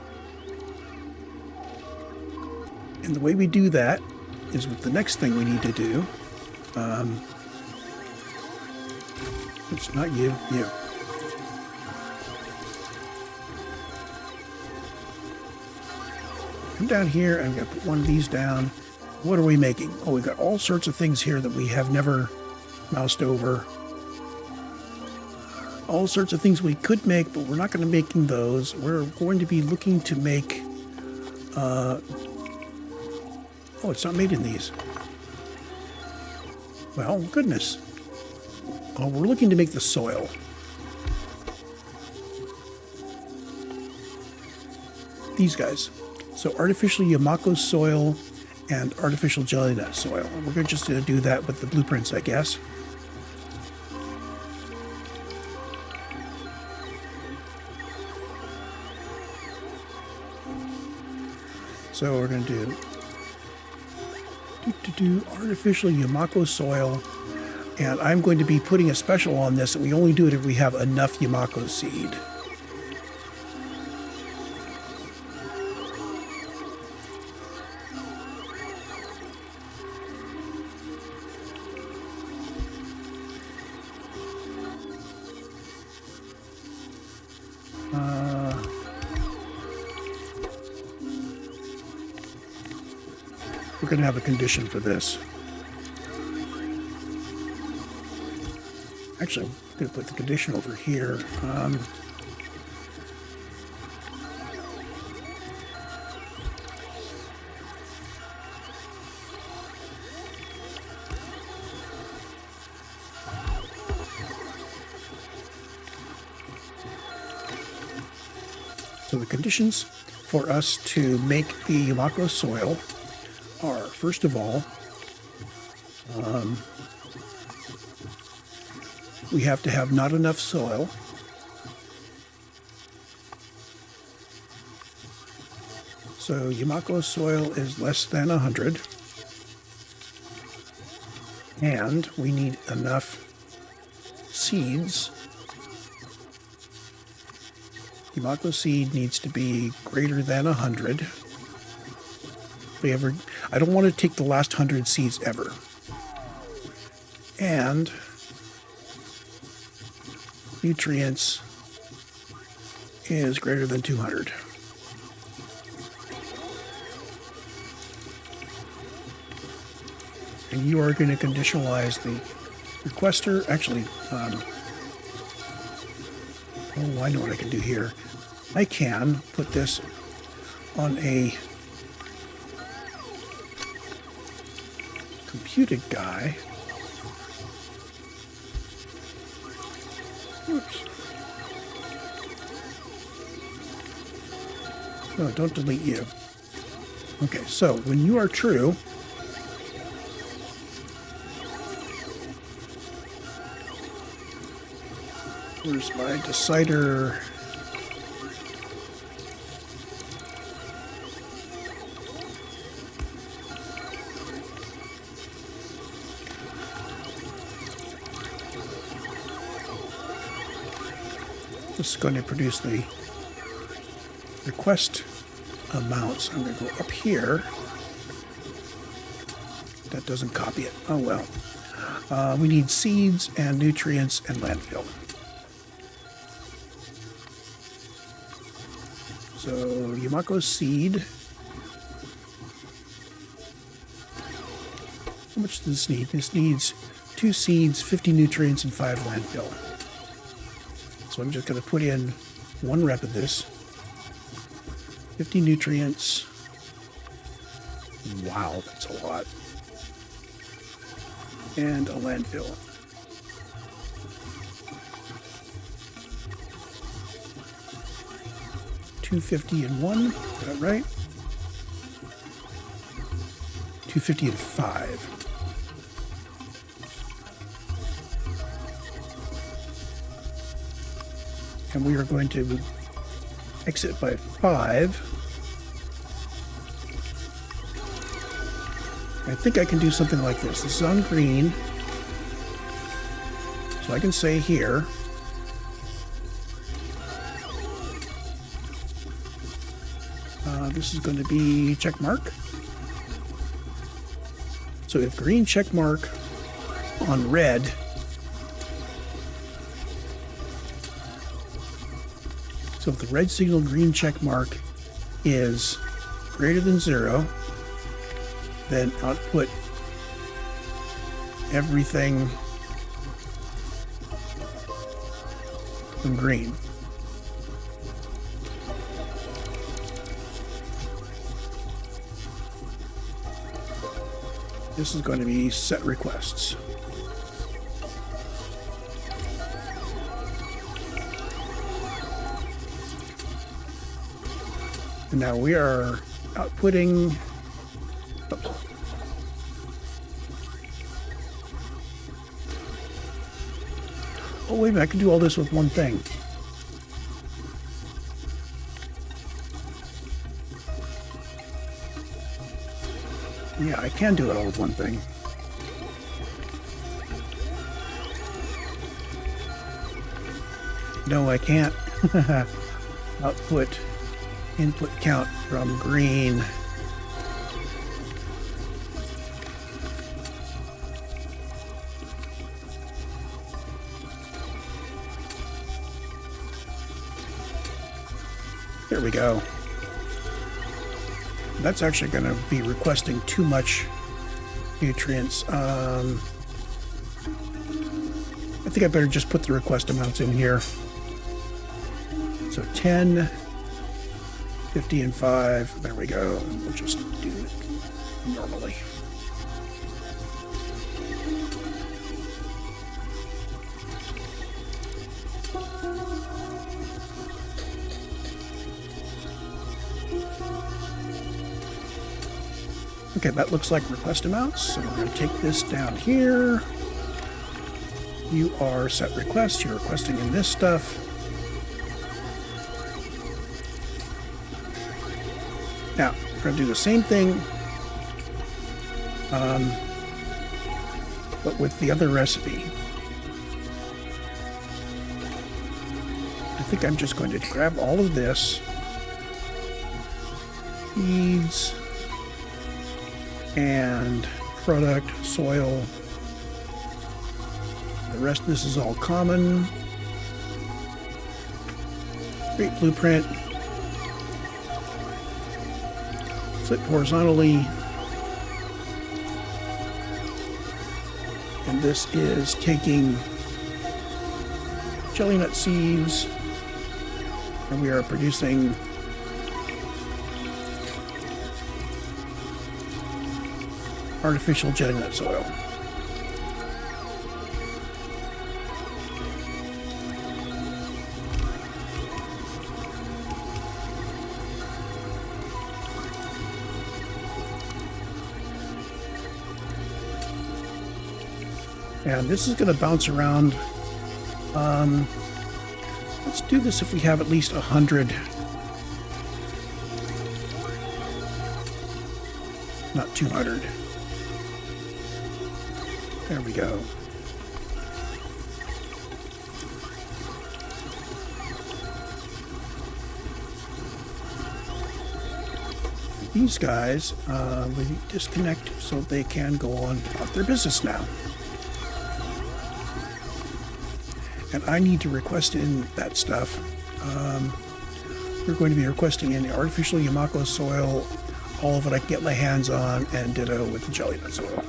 And the way we do that is with the next thing we need to do. It's not you, you. Come down here, and I'm going to put one of these down. What are we making? Oh, we've got all sorts of things here that we have never moused over. All sorts of things we could make, but we're not going to be making those. We're going to be looking to make... oh, it's not made in these. Well, goodness. Oh, we're looking to make the soil. These guys. So artificial Yumako soil and artificial Jellynut soil. And we're just going to do that with the blueprints, I guess. So we're going to do artificial Yumako soil. And I'm going to be putting a special on this that we only do it if we have enough Yumako seed. We're going to have a condition for this. Actually, I'm going to put the condition over here. So the conditions for us to make the Yumako soil are, first of all, we have to have not enough soil. So Yumako soil is less than 100. And we need enough seeds. Yumako seed needs to be greater than 100. I don't want to take the last 100 seeds ever. And nutrients is greater than 200. And you are going to conditionalize the requester. Actually, oh, I know what I can do here. I can put this on a computed guy. Oops. No, don't delete you. Okay, so when you are true, where's my decider? This is going to produce the request amounts. I'm going to go up here. That doesn't copy it. Oh well. We need seeds and nutrients and landfill. So Yumako seed. How much does this need? This needs 2 seeds, 50 nutrients, and 5 landfill. So I'm just going to put in 1 rep of this. 50 nutrients. Wow, that's a lot. And a landfill. $250 and 1, is that right? 250 and 5. And we are going to exit by 5. I think I can do something like this. This is on green. So I can say here, this is going to be check mark. So if green check mark on red, so if the red signal green check mark is greater than 0, then output everything from green. This is going to be set requests. And now we are outputting. Oh, wait a minute, I can do all this with one thing. Yeah, I can do it all with one thing. No, I can't. Output input count from green. There we go. That's actually going to be requesting too much nutrients. I think I better just put the request amounts in here. So 10, 50, and 5. There we go. And we'll just do it normally. Okay, that looks like request amounts. So we're going to take this down here. You are set requests. You're requesting in this stuff. Now, we're going to do the same thing, but with the other recipe. I think I'm just going to grab all of this. Feeds. And product, soil. The rest of this is all common. Create blueprint. Flip horizontally. And this is taking Jellynut seeds, and we are producing artificial Jellynut soil. And this is going to bounce around. Let's do this if we have at least 100. Not 200. There we go. These guys, we disconnect so they can go on about their business now. And I need to request in that stuff. We're going to be requesting in the artificial Yumako soil, all of it I can get my hands on, and ditto with the Jellynut soil.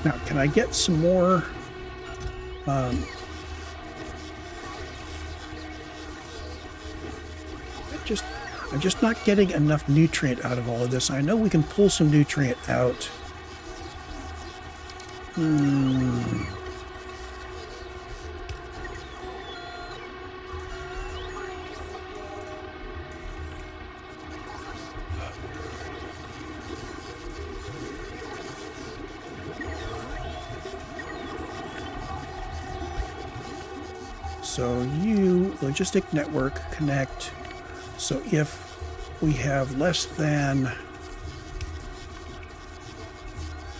Now, can I get some more? I'm just not getting enough nutrient out of all of this. I know we can pull some nutrient out. So you, logistic network, connect. So if we have less than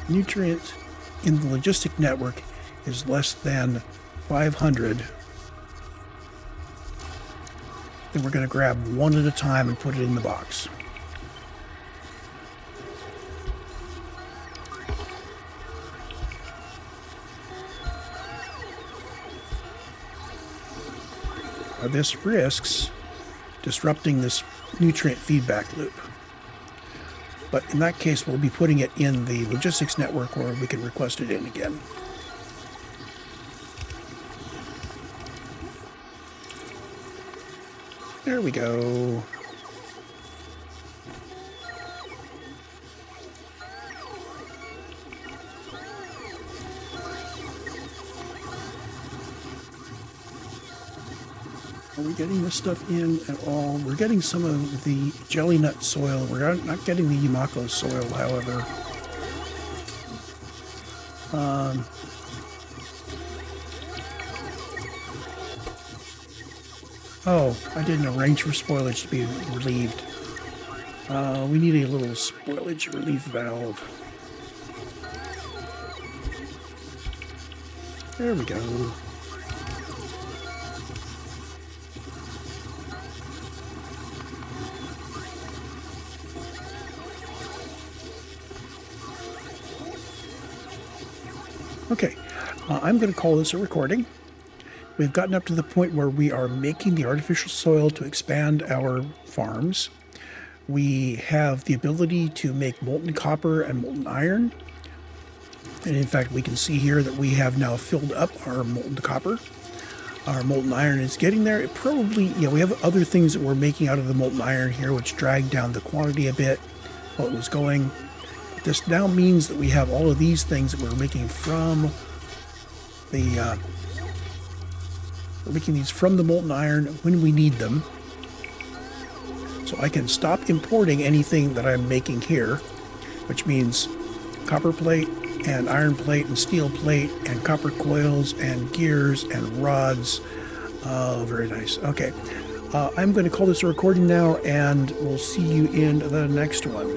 nutrient in the logistic network is less than 500, then we're going to grab one at a time and put it in the box. Now this risks disrupting this nutrient feedback loop. But in that case, we'll be putting it in the logistics network where we can request it in again. There we go. Are we getting this stuff in at all? We're getting some of the Jellynut soil. We're not getting the Yumako soil, however. Oh, I didn't arrange for spoilage to be relieved. We need a little spoilage relief valve. There we go. Okay, I'm going to call this a recording. We've gotten up to the point where we are making the artificial soil to expand our farms. We have the ability to make molten copper and molten iron. And in fact, we can see here that we have now filled up our molten copper. Our molten iron is getting there. It probably, we have other things that we're making out of the molten iron here, which dragged down the quantity a bit while it was going. This now means that we have all of these things that we're making from the we're making these from the molten iron when we need them. So I can stop importing anything that I'm making here, which means copper plate and iron plate and steel plate and copper coils and gears and rods. Oh, very nice. Okay. I'm going to call this a recording now, and we'll see you in the next one.